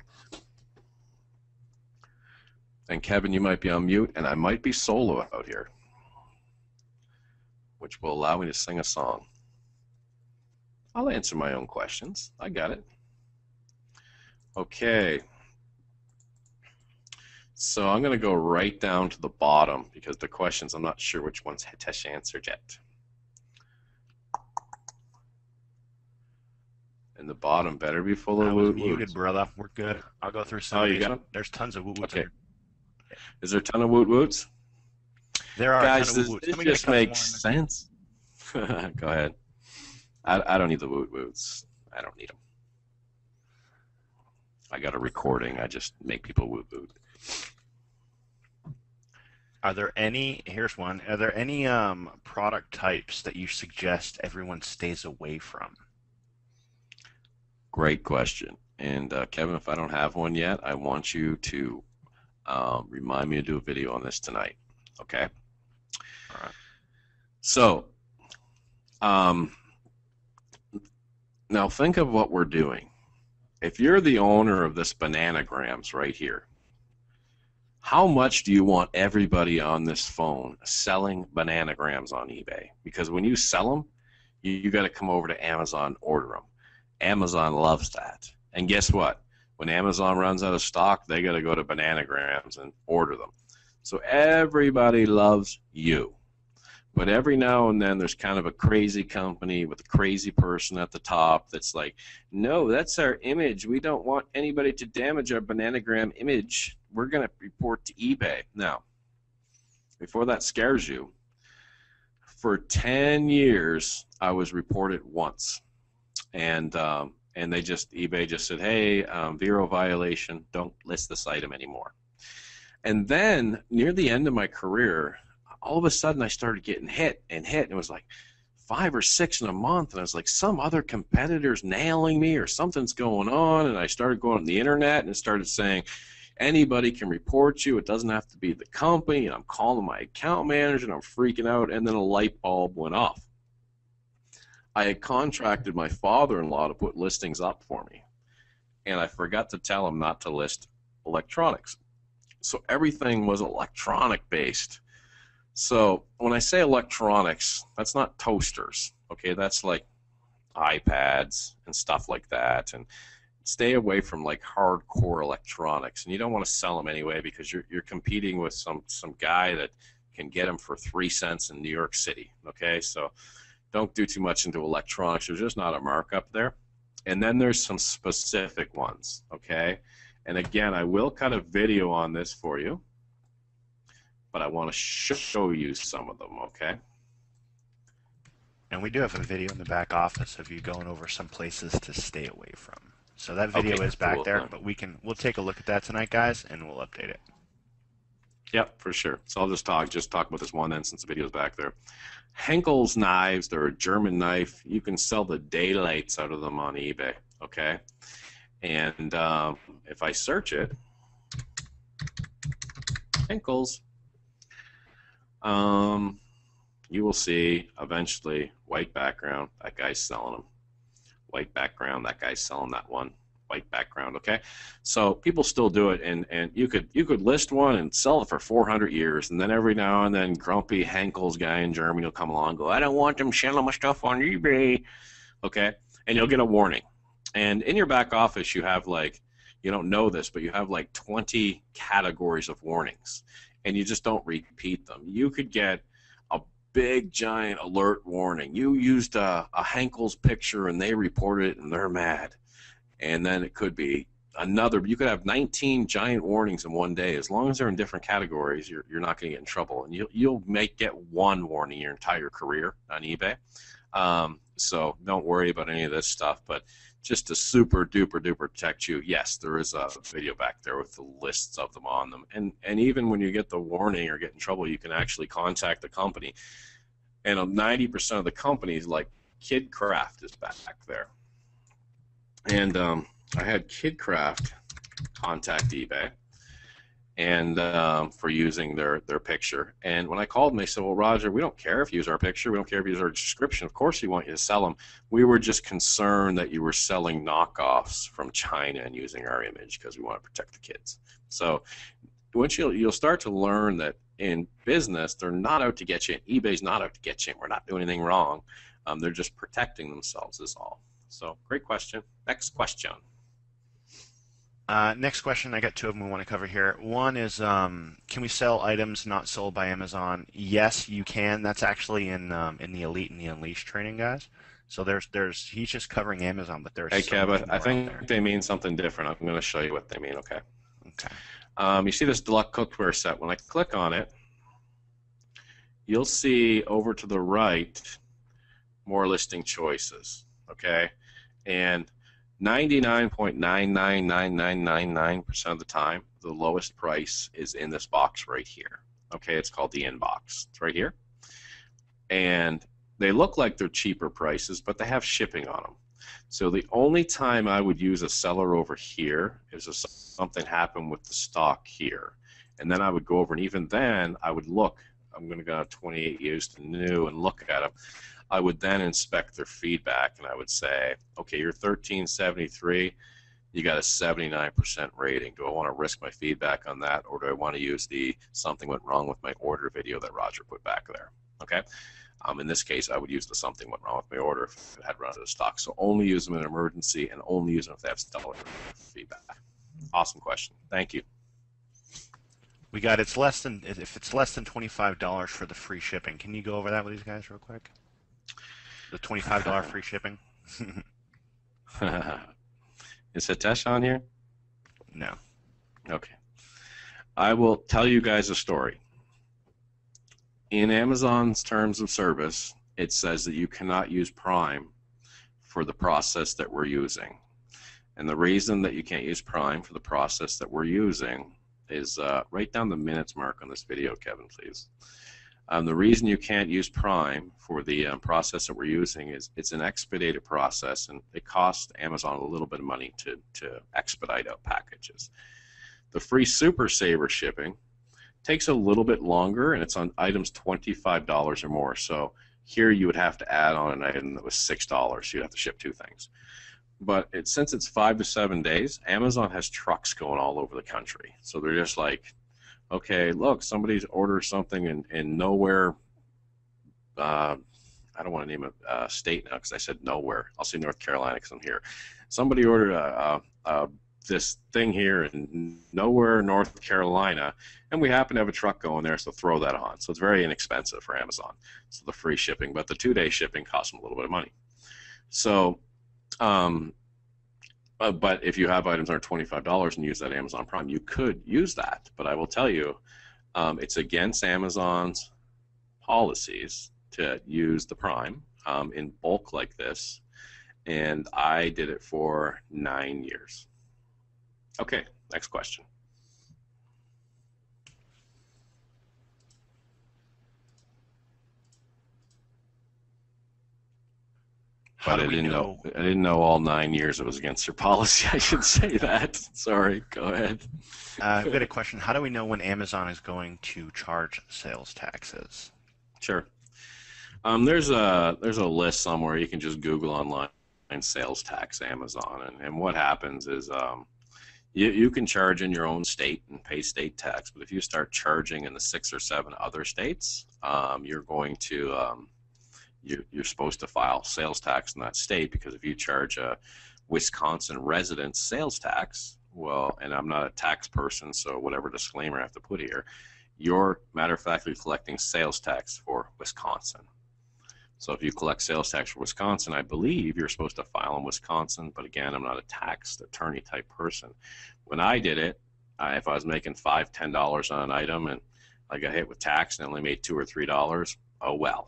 And Kevin, you might be on mute, and I might be solo out here, which will allow me to sing a song. I'll answer my own questions. I got it. Okay. So I'm going to go right down to the bottom because the questions, I'm not sure which ones Hitesh answered yet. And the bottom better be full I of was woot muted, woots. brother. We're good. I'll go through some Oh, of you these. got them? There's tons of woot woots in Okay. here. Is there a ton of woot woots? There are a ton Guys, of woot does woots. this Let me get a just couple make more in the. sense? Go ahead. I don't need the woot woots. I don't need them. I got a recording. I just make people woot woot. Are there any? Here's one. Are there any product types that you suggest everyone stays away from? Great question. And Kevin, if I don't have one yet, I want you to remind me to do a video on this tonight. Okay. All right. So um, now think of what we're doing. If you're the owner of this Bananagrams right here, how much do you want everybody on this phone selling Bananagrams on eBay? Because when you sell them, you got to come over to Amazon and order them. Amazon loves that. And guess what? When Amazon runs out of stock, they got to go to Bananagrams and order them. So everybody loves you. But every now and then there's kind of a crazy company with a crazy person at the top that's like, no, that's our image. We don't want anybody to damage our Bananagram image. We're going to report to eBay. Now, before that scares you, for 10 years I was reported once. And eBay just said, hey, Vero violation, don't list this item anymore. And then near the end of my career, all of a sudden I started getting hit, and it was like 5 or 6 in a month, and I was like, some other competitor's nailing me or something's going on. And I started going on the internet and started saying, anybody can report you, it doesn't have to be the company. And I'm calling my account manager and I'm freaking out, and then a light bulb went off. I had contracted my father-in-law to put listings up for me, and I forgot to tell him not to list electronics. So everything was electronic based. So when I say electronics, that's not toasters, okay? That's like iPads and stuff like that. And stay away from like hardcore electronics. And you don't want to sell them anyway because you're competing with some guy that can get them for 3 cents in New York City, okay? So don't do too much into electronics. There's just not a markup there. And then there's some specific ones, okay? And again, I will cut a video on this for you, but I want to show you some of them, okay? And we do have a video in the back office of you going over some places to stay away from. So that Okay, video is back cool. there, but we'll take a look at that tonight, guys, and we'll update it. Yep, for sure. So I'll just talk about this one then since the video's back there. Henkel's knives, they're a German knife. You can sell the daylights out of them on eBay, okay? And if I search it, Henkel's, you will see eventually white background, that guy's selling them. White background, that guy's selling that one. White background, okay? So people still do it, and you could list one and sell it for 400 years, and then every now and then grumpy Henkel's guy in Germany will come along and go, I don't want them selling my stuff on eBay, okay? And you'll get a warning. And in your back office, you have like, you don't know this, but you have like 20 categories of warnings, and you just don't repeat them. You could get a big giant alert warning. You used a Henkel's picture and they reported it and they're mad. And then it could be another, you could have 19 giant warnings in one day. As long as they're in different categories, you're not going to get in trouble. And you'll get one warning your entire career on eBay. So don't worry about any of this stuff. But just to super duper duper protect you, yes, there is a video back there with the lists of them on them. And even when you get the warning or get in trouble, you can actually contact the company. And 90% of the companies, like KidCraft is back there. And I had KidCraft contact eBay and for using their picture. And when I called them, they said, well, Roger, we don't care if you use our picture. We don't care if you use our description. Of course we want you to sell them. We were just concerned that you were selling knockoffs from China and using our image because we want to protect the kids. So once you'll start to learn that in business, they're not out to get you. eBay's not out to get you. We're not doing anything wrong. They're just protecting themselves is all. So great question. Next question. Next question, I got 2 of them we want to cover here. One is, can we sell items not sold by Amazon? Yes, you can. That's actually in the Elite and the Unleashed training, guys. So there's he's just covering Amazon, but there's Hey, so Kev, much I more out there. think they mean something different. I'm going to show you what they mean, okay? Okay. You see this deluxe cookware set. When I click on it, you'll see over to the right more listing choices, okay? And 99.999999% of the time, the lowest price is in this box right here. Okay, it's called the inbox. It's right here. And they look like they're cheaper prices, but they have shipping on them. So the only time I would use a seller over here is if something happened with the stock here. And then I would go over, and even then I would look. I'm going to go 28 used to new and look at them. I would then inspect their feedback, and I would say, okay, you're 1373, you got a 79% rating. Do I want to risk my feedback on that, or do I want to use the something went wrong with my order video that Roger put back there? Okay. In this case, I would use the something went wrong with my order if it had run out of stock. So only use them in an emergency, and only use them if they have stellar feedback. Awesome question. Thank you. We got it's less than if it's less than $25 for the free shipping. Can you go over that with these guys real quick? The $25 free shipping? Is Hitesh on here? No. Okay. I will tell you guys a story. In Amazon's terms of service, it says that you cannot use Prime for the process that we're using. And the reason that you can't use Prime for the process that we're using is write down the minutes mark on this video, Kevin, please. The reason you can't use Prime for the process that we're using is it's an expedited process, and it costs Amazon a little bit of money to expedite out packages. The free Super Saver shipping takes a little bit longer, and it's on items $25 or more. So here you would have to add on an item that was $6. So you'd have to ship two things. But since it's 5 to 7 days, Amazon has trucks going all over the country. So they're just like, okay, look, somebody's ordered something in nowhere. I don't want to name a state now because I said nowhere. I'll say North Carolina because I'm here. Somebody ordered this thing here in nowhere, North Carolina, and we happen to have a truck going there, so throw that on. So it's very inexpensive for Amazon. So the free shipping, but the 2-day shipping costs them a little bit of money. So, but if you have items that are $25 and use that Amazon Prime, you could use that. But I will tell you, it's against Amazon's policies to use the Prime in bulk like this, and I did it for 9 years. Okay, next question. How But do I we didn't know. know? I didn't know all 9 years it was against your policy. I should say that. Sorry. Go ahead. I've got a question. How do we know when Amazon is going to charge sales taxes? Sure. There's a list somewhere you can just Google online sales tax Amazon, and what happens is you can charge in your own state and pay state tax, but if you start charging in the 6 or 7 other states, you're going to you're supposed to file sales tax in that state, because if you charge a Wisconsin resident sales tax, well, and I'm not a tax person, so whatever disclaimer I have to put here, you're matter of factly collecting sales tax for Wisconsin. So if you collect sales tax for Wisconsin, I believe you're supposed to file in Wisconsin, but again, I'm not a tax attorney type person. When I did it, if I was making $5, $10 on an item and I got hit with tax and only made $2 or $3, oh well.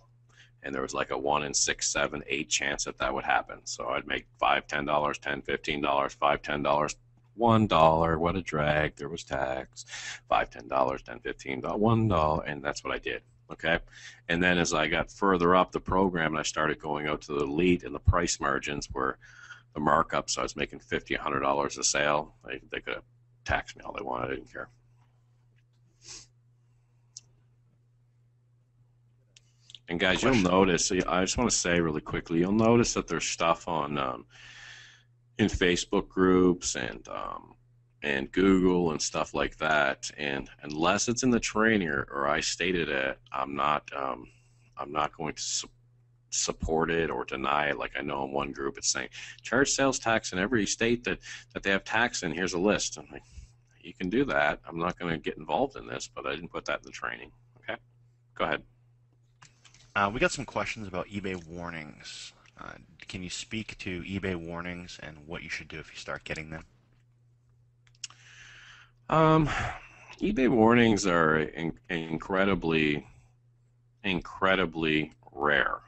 And there was like a 1 in 6, 7, 8 chance that would happen. So I'd make $5, $10, $10, $15, $5, $10, $1. What a drag! There was tax. $5, $10, $10, $15, $1, and that's what I did. Okay, and then as I got further up the program and I started going out to the elite, and the price margins were the markups, I was making $50, $100 a sale. They could have taxed me all they wanted. I didn't care. And guys, you'll Question. notice, I just want to say really quickly, you'll notice that there's stuff on in Facebook groups and Google and stuff like that. And unless it's in the training or I stated it, I'm not going to support it or deny it. Like I know in one group it's saying charge sales tax in every state that they have tax in. Here's a list. I'm like, you can do that. I'm not going to get involved in this, but I didn't put that in the training. Okay, go ahead. We got some questions about eBay warnings. Can you speak to eBay warnings and what you should do if you start getting them? Um, eBay warnings are incredibly rare.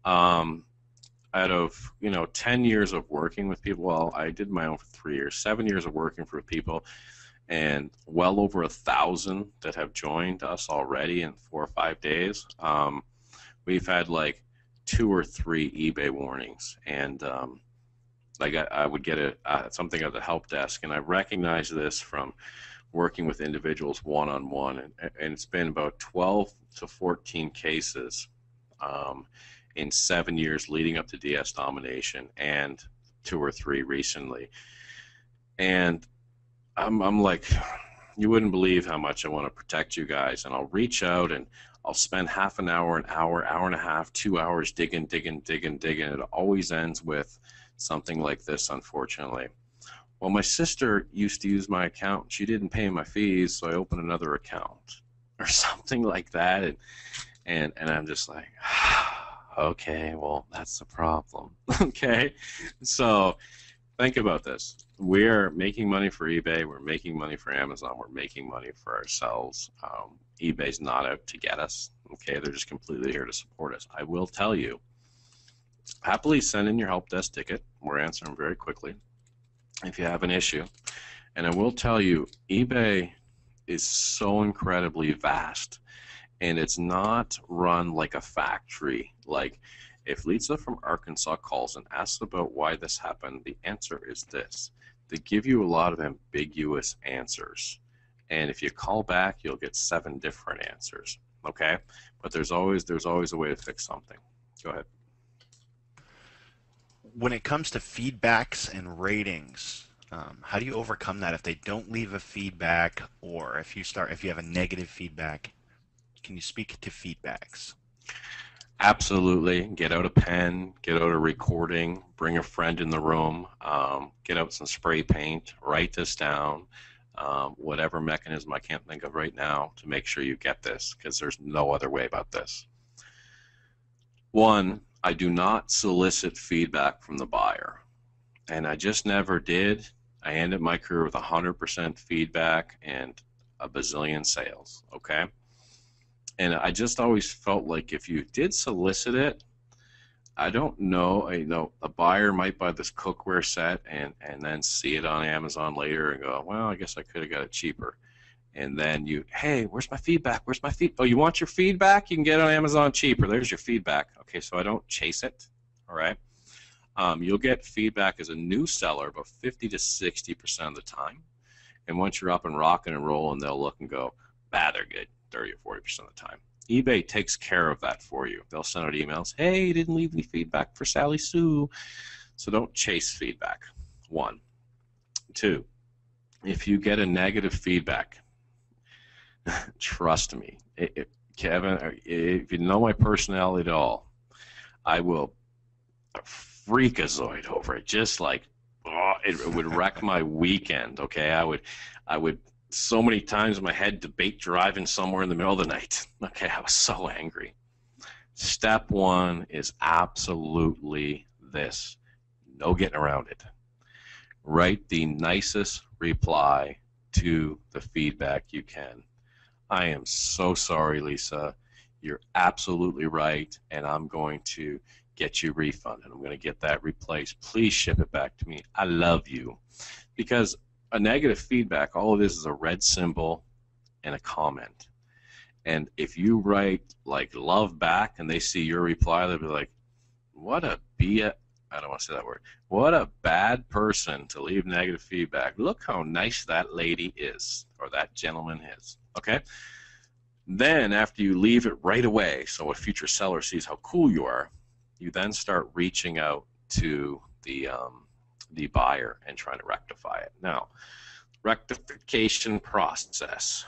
Um, Out of 10 years of working with people, well, I did my own for 3 years, 7 years of working for people, and well over 1,000 that have joined us already in 4 or 5 days. We've had like two or three eBay warnings, and like I would get something at the help desk, and I recognize this from working with individuals one on one, and it's been about 12 to 14 cases in 7 years leading up to DS Domination, and two or three recently. And I'm like, you wouldn't believe how much I want to protect you guys, and I'll reach out and I'll spend half an hour, an hour, hour and a half, 2 hours digging, digging, digging, digging. It always ends with something like this, unfortunately. Well, my sister used to use my account. She didn't pay my fees, so I opened another account or something like that. And I'm just like, okay, well, that's the problem. Okay. So think about this. We're making money for eBay. We're making money for Amazon. We're making money for ourselves. eBay's not out to get us. Okay. They're just completely here to support us. I will tell you, happily send in your help desk ticket. We're answering very quickly if you have an issue. And I will tell you, eBay is so incredibly vast, and it's not run like a factory. Like, if Lisa from Arkansas calls and asks about why this happened, the answer is this. They give you a lot of ambiguous answers. And if you call back, you'll get 7 different answers. Okay? But there's always a way to fix something. Go ahead. When it comes to feedbacks and ratings, how do you overcome that if they don't leave a feedback, or if you have a negative feedback? Can you speak to feedbacks? Absolutely. Get out a pen, get out a recording, bring a friend in the room, get out some spray paint, write this down, whatever mechanism I can't think of right now to make sure you get this, because there's no other way about this. One, I do not solicit feedback from the buyer, and I just never did. I ended my career with 100% feedback and a bazillion sales, okay? And I just always felt like if you did solicit it, I don't know, a buyer might buy this cookware set and then see it on Amazon later and go, well, I guess I could have got it cheaper. And then hey, where's my feedback? Where's my feedback? Oh, you want your feedback? You can get it on Amazon cheaper. There's your feedback. Okay, so I don't chase it, all right? You'll get feedback as a new seller about 50 to 60% of the time. And once you're up and rocking and rolling, they'll look and go, they're good 30 or 40% of the time. eBay takes care of that for you. They'll send out emails, hey, you didn't leave any feedback for Sally Sue. So don't chase feedback, one. Two, if you get a negative feedback, trust me, Kevin, if you know my personality at all, I will freakazoid over it. Just like, it would wreck my weekend. Okay, I would so many times in my head debate driving somewhere in the middle of the night. Okay, I was so angry. Step one is absolutely this. No getting around it. Write the nicest reply to the feedback you can. I am so sorry, Lisa. You're absolutely right, and I'm going to get you refunded. I'm going to get that replaced. Please ship it back to me. I love you. Because a negative feedback, all it is a red symbol and a comment. And if you write like love back and they see your reply, they'll be like, what a I don't want to say that word. What a bad person to leave negative feedback. Look how nice that lady is, or that gentleman is. Okay? Then after you leave it right away, so a future seller sees how cool you are, you then start reaching out to the buyer and trying to rectify it. Now, rectification process.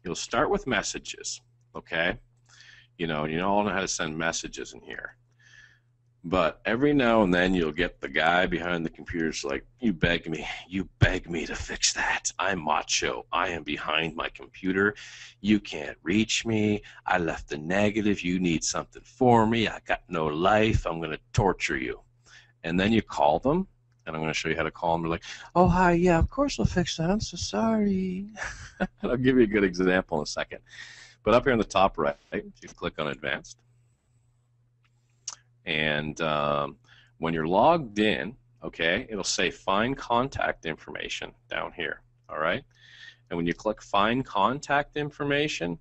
You'll start with messages, okay? You all know how to send messages in here. But every now and then you'll get the guy behind the computer's like, you beg me to fix that. I'm macho. I am behind my computer. You can't reach me. I left a negative. You need something for me. I got no life. I'm going to torture you. And then you call them, and I'm going to show you how to call them. They're like, oh, hi, yeah, of course we'll fix that. I'm so sorry. I'll give you a good example in a second. But up here on the top right, you click on advanced. And when you're logged in, okay, it'll say find contact information down here, all right? And when you click find contact information,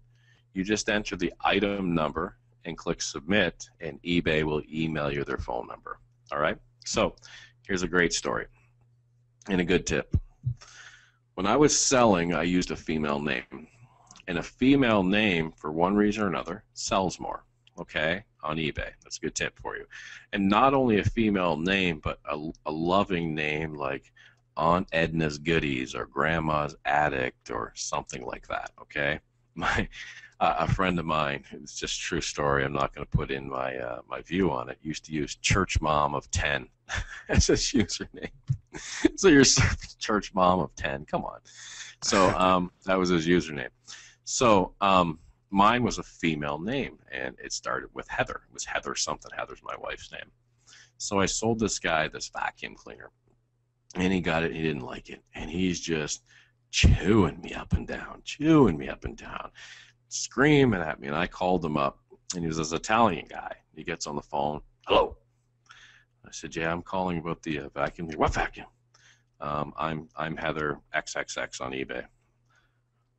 you just enter the item number and click submit, and eBay will email you their phone number, all right? So here's a great story and a good tip. When I was selling, I used a female name. And a female name, for one reason or another, sells more, okay, on eBay. That's a good tip for you. And not only a female name, but a loving name like Aunt Edna's Goodies or Grandma's Addict or something like that, okay? A friend of mine, it's just a true story, I'm not going to put in my view on it, used to use Church Mom of 10 as his username. So you're Church Mom of 10, come on. So that was his username. So mine was a female name, and it started with Heather. It was Heather something. Heather's my wife's name. So I sold this guy this vacuum cleaner, and he got it. He didn't like it, and he's just chewing me up and down, screaming at me. And I called him up, and he was this Italian guy. He gets on the phone. Hello. I said, yeah, I'm calling about the vacuum. What vacuum? I'm Heather XXX on eBay.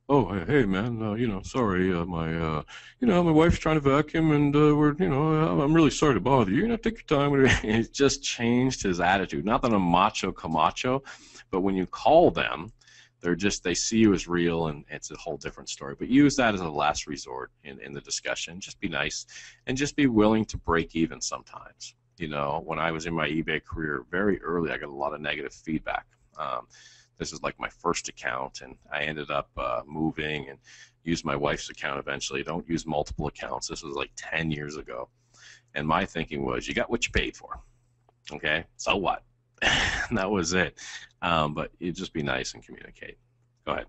Oh, hey, man, sorry, my wife's trying to vacuum, and I'm really sorry to bother you. Take your time. And he just changed his attitude. Not that I'm macho camacho, but when you call them, they see you as real, and it's a whole different story. But use that as a last resort in the discussion. Just be nice, and just be willing to break even sometimes. When I was in my eBay career very early, I got a lot of negative feedback. This is like my first account, and I ended up moving and used my wife's account eventually. Don't use multiple accounts. This was like 10 years ago. And my thinking was, you got what you paid for. Okay, so what? And that was it. But you just be nice and communicate. Go ahead.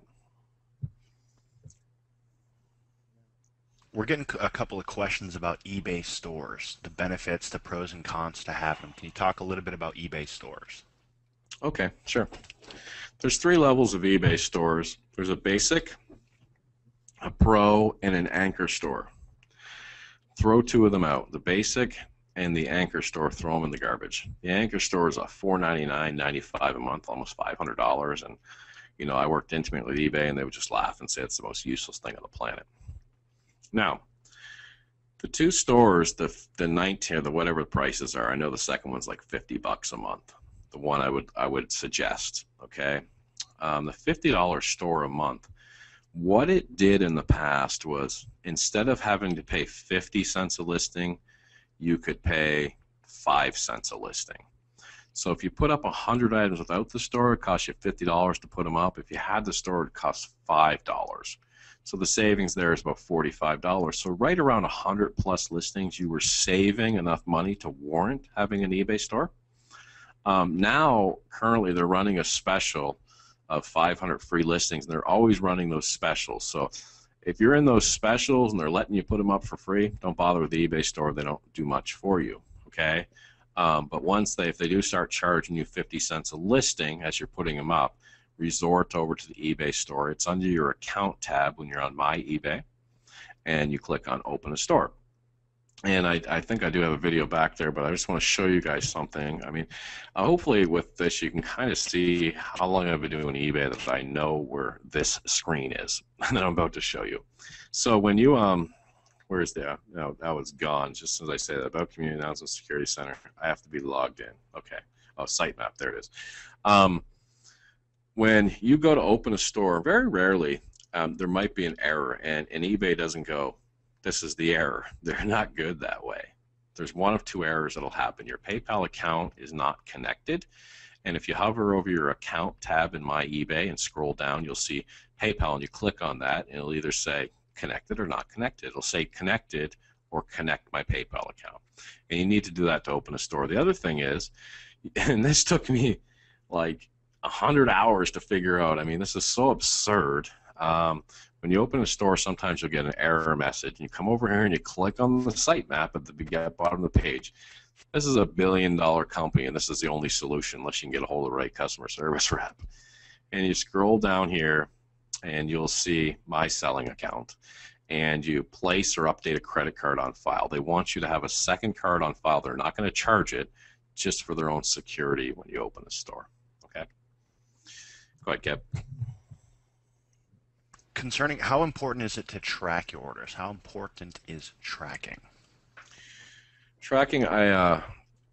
We're getting a couple of questions about eBay stores, the benefits, the pros and cons to have them. Can you talk a little bit about eBay stores? Okay, sure. There's 3 levels of eBay stores. There's a basic, a pro, and an anchor store. Throw 2 of them out, the basic and the anchor store, throw them in the garbage. The anchor store is a $4.99, $95 a month, almost $500. And, I worked intimately with eBay, and they would just laugh and say it's the most useless thing on the planet. Now, the 2 stores, the 19 or the whatever the prices are, I know the second one's like $50 a month. The one I would suggest, okay? The $50 store a month, what it did in the past was, instead of having to pay 50 cents a listing, you could pay 5 cents a listing. So if you put up 100 items without the store, it costs you $50 to put them up. If you had the store, it costs $5. So the savings there is about $45. So right around 100 plus listings, you were saving enough money to warrant having an eBay store. Now, currently, they're running a special of 500 free listings, and they're always running those specials. So if you're in those specials and they're letting you put them up for free, don't bother with the eBay store. They don't do much for you, okay? But if they do start charging you 50 cents a listing as you're putting them up, resort over to the eBay store. It's under your account tab when you're on My eBay, and you click on Open a Store. And I think I do have a video back there, but I just want to show you guys something. I mean, hopefully with this you can kind of see how long I've been doing eBay that I know where this screen is that I'm about to show you. So when you, where's the, no, that was gone just as I say that, about Community Announcement Security Center. I have to be logged in. Okay. Oh, sitemap, there it is. When you go to open a store, very rarely there might be an error, and eBay doesn't go, this is the error. They're not good that way. There's one of 2 errors that'll happen. Your PayPal account is not connected, and if you hover over your account tab in My eBay and scroll down, you'll see PayPal, and you click on that, and it'll either say connected or not connected. It'll say connected, or connect my PayPal account. And you need to do that to open a store. The other thing is, and this took me like 100 hours to figure out. I mean, this is so absurd. When you open a store, sometimes you'll get an error message. And you come over here and you click on the site map at the bottom of the page. This is a billion-dollar company, and this is the only solution unless you can get a hold of the right customer service rep. And you scroll down here, and you'll see my selling account. And you place or update a credit card on file. They want you to have a second card on file. They're not going to charge it, just for their own security when you open a store. Okay? Go ahead, Kev. Concerning how important is it to track your orders? How important is tracking? Tracking,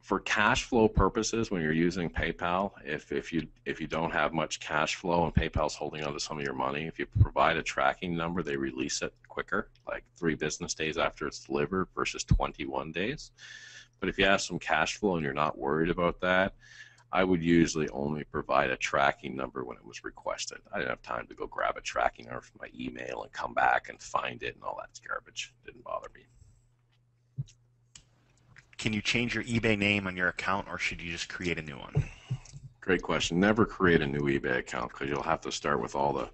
for cash flow purposes, when you're using PayPal, if you don't have much cash flow and PayPal's holding on to some of your money, if you provide a tracking number, they release it quicker, like 3 business days after it's delivered versus 21 days. But if you have some cash flow and you're not worried about that, I would usually only provide a tracking number when it was requested. I didn't have time to go grab a tracking number from my email and come back and find it and all that garbage. It didn't bother me. Can you change your eBay name on your account, or should you just create a new one? Great question. Never create a new eBay account because you'll have to start with all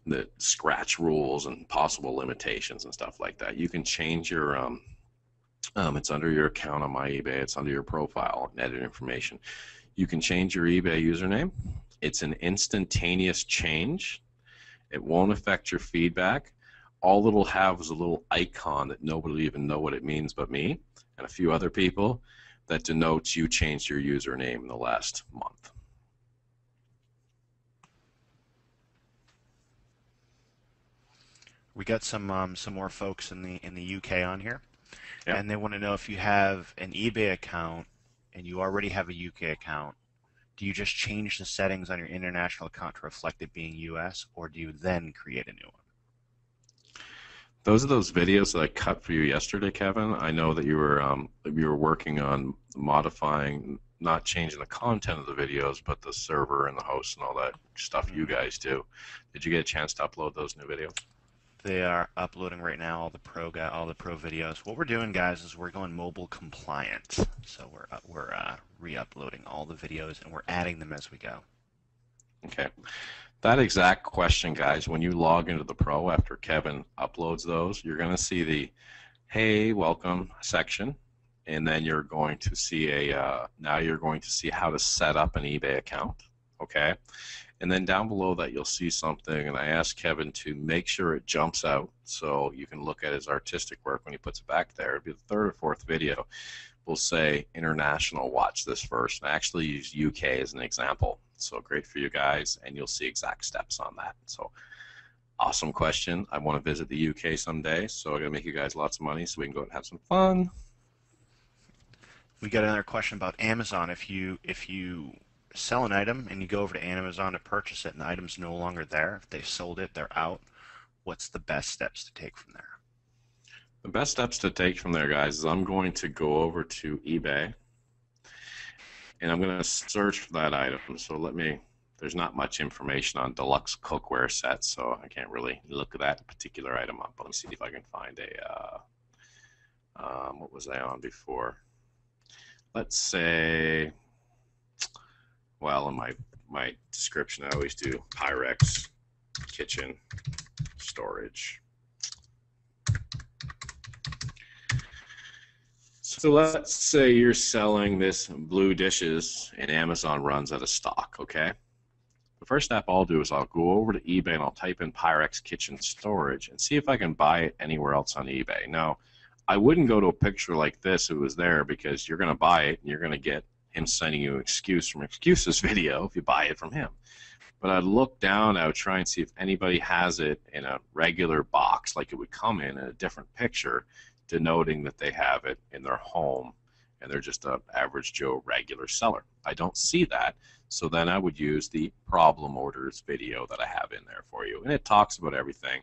the scratch rules and possible limitations and stuff like that. You can change your it's under your account on my eBay. It's under your profile and edit information. You can change your eBay username. It's an instantaneous change. It won't affect your feedback. All it'll have is a little icon that nobody will even know what it means but me and a few other people that denotes you changed your username in the last month. We got some more folks in the UK on here, Yeah. and they want to know if you have an eBay account and you already have a UK account, do you just change the settings on your international account to reflect it being US, or do you then create a new one? Those are those videos that I cut for you yesterday, Kevin. I know that you were working on modifying, not changing the content of the videos, but the server and the host and all that stuff you guys do. Did you get a chance to upload those new videos? They are uploading right now all the pro videos. What we're doing, guys, is we're going mobile compliant. So we're re-uploading all the videos and we're adding them as we go. Okay. That exact question, guys, when you log into the Pro after Kevin uploads those, you're going to see the "Hey, welcome" section, and then you're going to see now you're going to see how to set up an eBay account. Okay. And then down below that, you'll see something, and I asked Kevin to make sure it jumps out so you can look at his artistic work when he puts it back there. It'll be the 3rd or 4th video. We'll say international, watch this first. And I actually use UK as an example. So great for you guys, and you'll see exact steps on that. So awesome question. I want to visit the UK someday, so I'm going to make you guys lots of money so we can go out and have some fun. We got another question about Amazon. If you sell an item and you go over to Amazon to purchase it and the item's no longer there, if they sold it, they're out, what's the best steps to take from there? The best steps to take from there, guys, is I'm going to go over to eBay and I'm going to search for that item. So there's not much information on deluxe cookware sets, so I can't really look at that particular item up. But let me see if I can find what was I on before? Let's say, well, in my description, I always do Pyrex kitchen storage. So let's say you're selling this blue dishes and Amazon runs out of stock, okay? The first step I'll do is I'll go over to eBay and I'll type in Pyrex kitchen storage and see if I can buy it anywhere else on eBay. Now, I wouldn't go to a picture like this if it was there because you're going to buy it and you're going to get him sending you an excuse from excuses video if you buy it from him. But I'd look down, I would try and see if anybody has it in a regular box like it would come in a different picture, denoting that they have it in their home and they're just an average Joe regular seller. I don't see that, so then I would use the problem orders video that I have in there for you. And it talks about everything,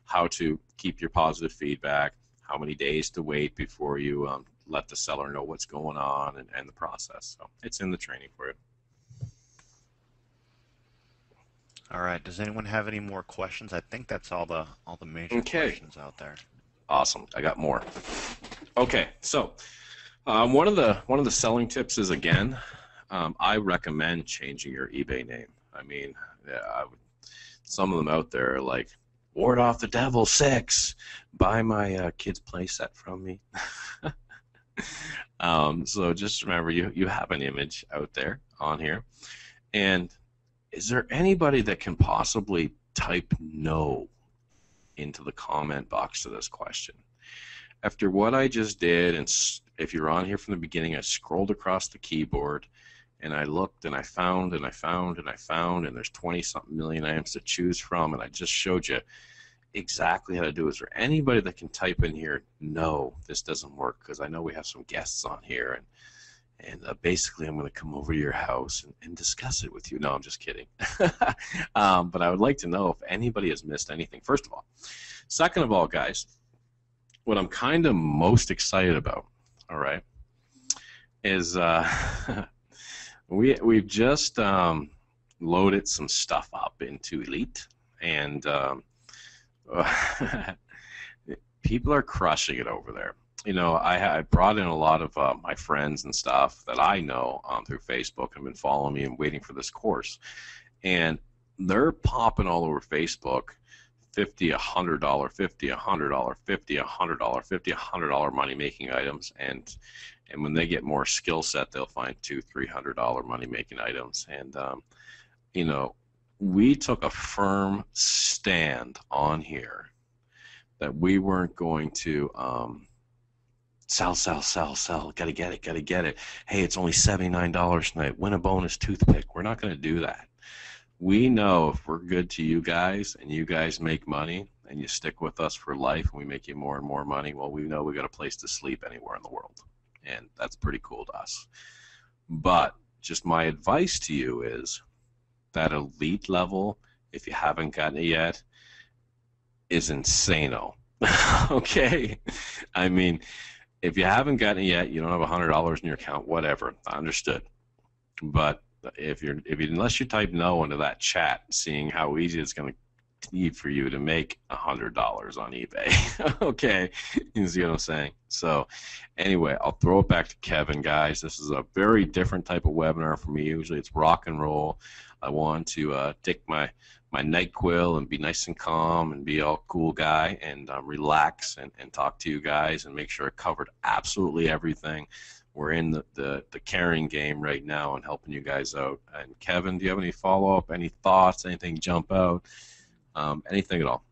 how to keep your positive feedback, how many days to wait before you let the seller know what's going on and the process. So it's in the training for you. All right. Does anyone have any more questions? I think that's all the major questions out there. Awesome. I got more. Okay, so one of the selling tips is again, I recommend changing your eBay name. I mean, yeah, some of them out there are like, "Ward off the devil 6, buy my kid's playset from me." So just remember, you have an image out there on here, and is there anybody that can possibly type no into the comment box to this question? After what I just did, and if you're on here from the beginning, I scrolled across the keyboard and I looked and I found and I found and I found, and there's 20 something million items to choose from, and I just showed you exactly how to do it. Is there anybody that can type in here, no, this doesn't work? Because I know we have some guests on here, and basically I'm going to come over to your house and discuss it with you. No, I'm just kidding. But I would like to know if anybody has missed anything, first of all. Second of all, guys, what I'm kind of most excited about, all right, is we've just loaded some stuff up into Elite, and people are crushing it over there. You know, I brought in a lot of my friends and stuff that I know through Facebook and been following me and waiting for this course, and they're popping all over Facebook. $50, $100, $50, $100, $50, $100, $50, $100 money making items, and when they get more skill set, they'll find $200, $300 money making items. And you know, we took a firm stand on here that we weren't going to sell, sell, sell, sell. Gotta get it, gotta get it. Hey, it's only $79 tonight. Win a bonus toothpick. We're not going to do that. We know if we're good to you guys and you guys make money and you stick with us for life and we make you more and more money, well, we know we got a place to sleep anywhere in the world. And that's pretty cool to us. But just my advice to you is that elite level, if you haven't gotten it yet, is insano. Okay? I mean, if you haven't gotten it yet, you don't have $100 in your account, whatever. I understood. But unless you type no into that chat, seeing how easy it's going to be for you to make $100 on eBay. Okay, you see what I'm saying? So anyway, I'll throw it back to Kevin, guys. This is a very different type of webinar for me. Usually it's rock and roll. I want to take my NyQuil and be nice and calm and be all cool guy and relax and talk to you guys and make sure I covered absolutely everything. We're in the caring game right now and helping you guys out. And Kevin, do you have any follow-up, any thoughts, anything jump out, anything at all?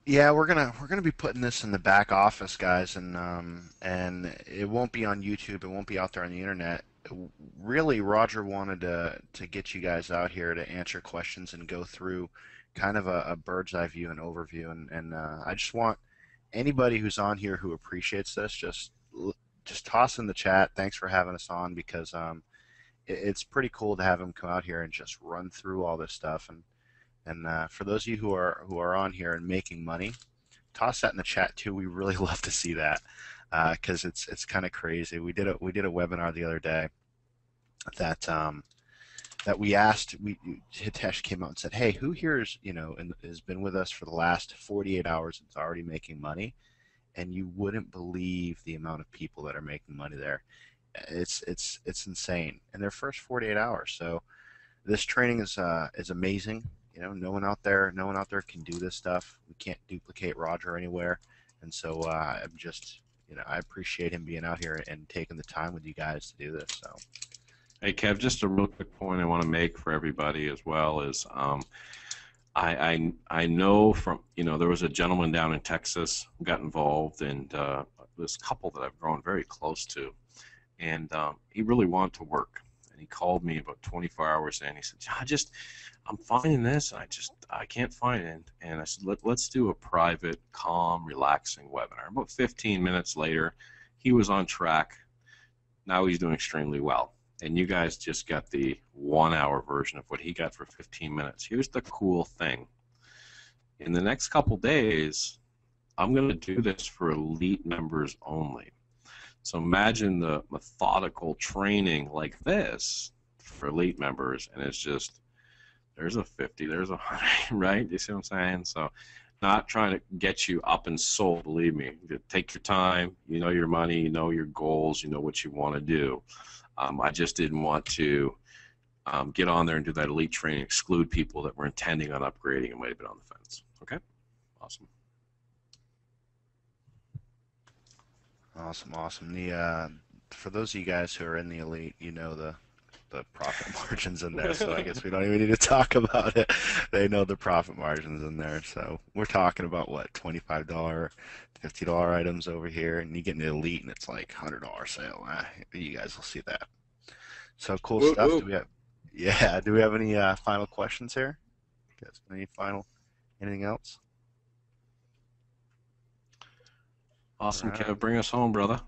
Yeah, we're gonna be putting this in the back office, guys, and it won't be on YouTube. It won't be out there on the internet. Really, Roger wanted to get you guys out here to answer questions and go through kind of a bird's eye view and overview. And I just want anybody who's on here who appreciates this, just toss in the chat. Thanks for having us on, because it's pretty cool to have him come out here and just run through all this stuff. And for those of you who are on here and making money, toss that in the chat too. We really love to see that, because it's kind of crazy. We did a webinar the other day that we asked. Hitesh came out and said, "Hey, who here is and has been with us for the last 48 hours and is already making money?" And you wouldn't believe the amount of people that are making money there. It's insane in their first 48 hours. So this training is amazing. No one out there can do this stuff. We can't duplicate Roger anywhere. And so I'm just, I appreciate him being out here and taking the time with you guys to do this. So, hey, Kev, just a real quick point I want to make for everybody as well is I know from, there was a gentleman down in Texas who got involved, and this couple that I've grown very close to, and he really wanted to work. And he called me about 24 hours in. He said, I'm finding this, and I can't find it. And I said, let's do a private, calm, relaxing webinar. About 15 minutes later, he was on track. Now he's doing extremely well. And you guys just got the 1 hour version of what he got for 15 minutes. Here's the cool thing. In the next couple days, I'm going to do this for elite members only. So imagine the methodical training like this for elite members, and it's just, there's a 50, there's a 100, right? You see what I'm saying? So not trying to get you up and sold. Believe me, take your time. You know your money. You know your goals. You know what you want to do. I just didn't want to get on there and do that elite training, exclude people that were intending on upgrading and might have been on the fence. Okay, awesome. Awesome, awesome. The for those of you guys who are in the elite, you know the profit margins in there, so I guess we don't even need to talk about it. They know the profit margins in there. So we're talking about what, $25, $50 items over here, and you get an elite and it's like $100 sale. You guys will see that. So cool Whoop, stuff. whoop. Do we have any final questions here? You guys got any final anything else? Awesome, All right. Kev. Bring us home, brother.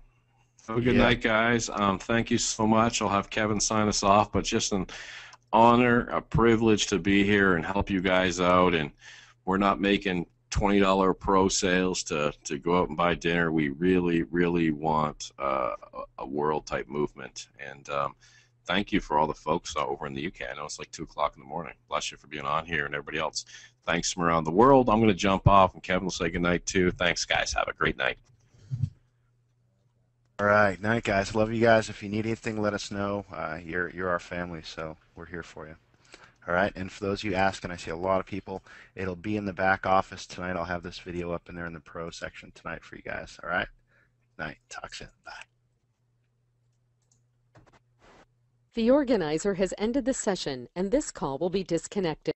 Have a good Yeah. night, guys. Thank you so much. I'll have Kevin sign us off, but just an honor, a privilege to be here and help you guys out. And we're not making $20 pro sales to go out and buy dinner. We really, really want a world type movement. And thank you for all the folks over in the UK. I know it's like 2 o'clock in the morning. Bless you for being on here and everybody else. Thanks from around the world. I'm going to jump off, and Kevin will say good night too. Thanks, guys. Have a great night. All right. Night, guys. Love you guys. If you need anything, let us know. You're our family, so we're here for you. All right. And for those of you asking, I see a lot of people. It'll be in the back office tonight. I'll have this video up in there in the pro section tonight for you guys. All right. Night. Talk soon. Bye. The organizer has ended the session, and this call will be disconnected.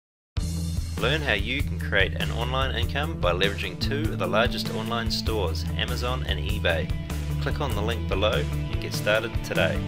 Learn how you can create an online income by leveraging two of the largest online stores, Amazon and eBay. Click on the link below and get started today.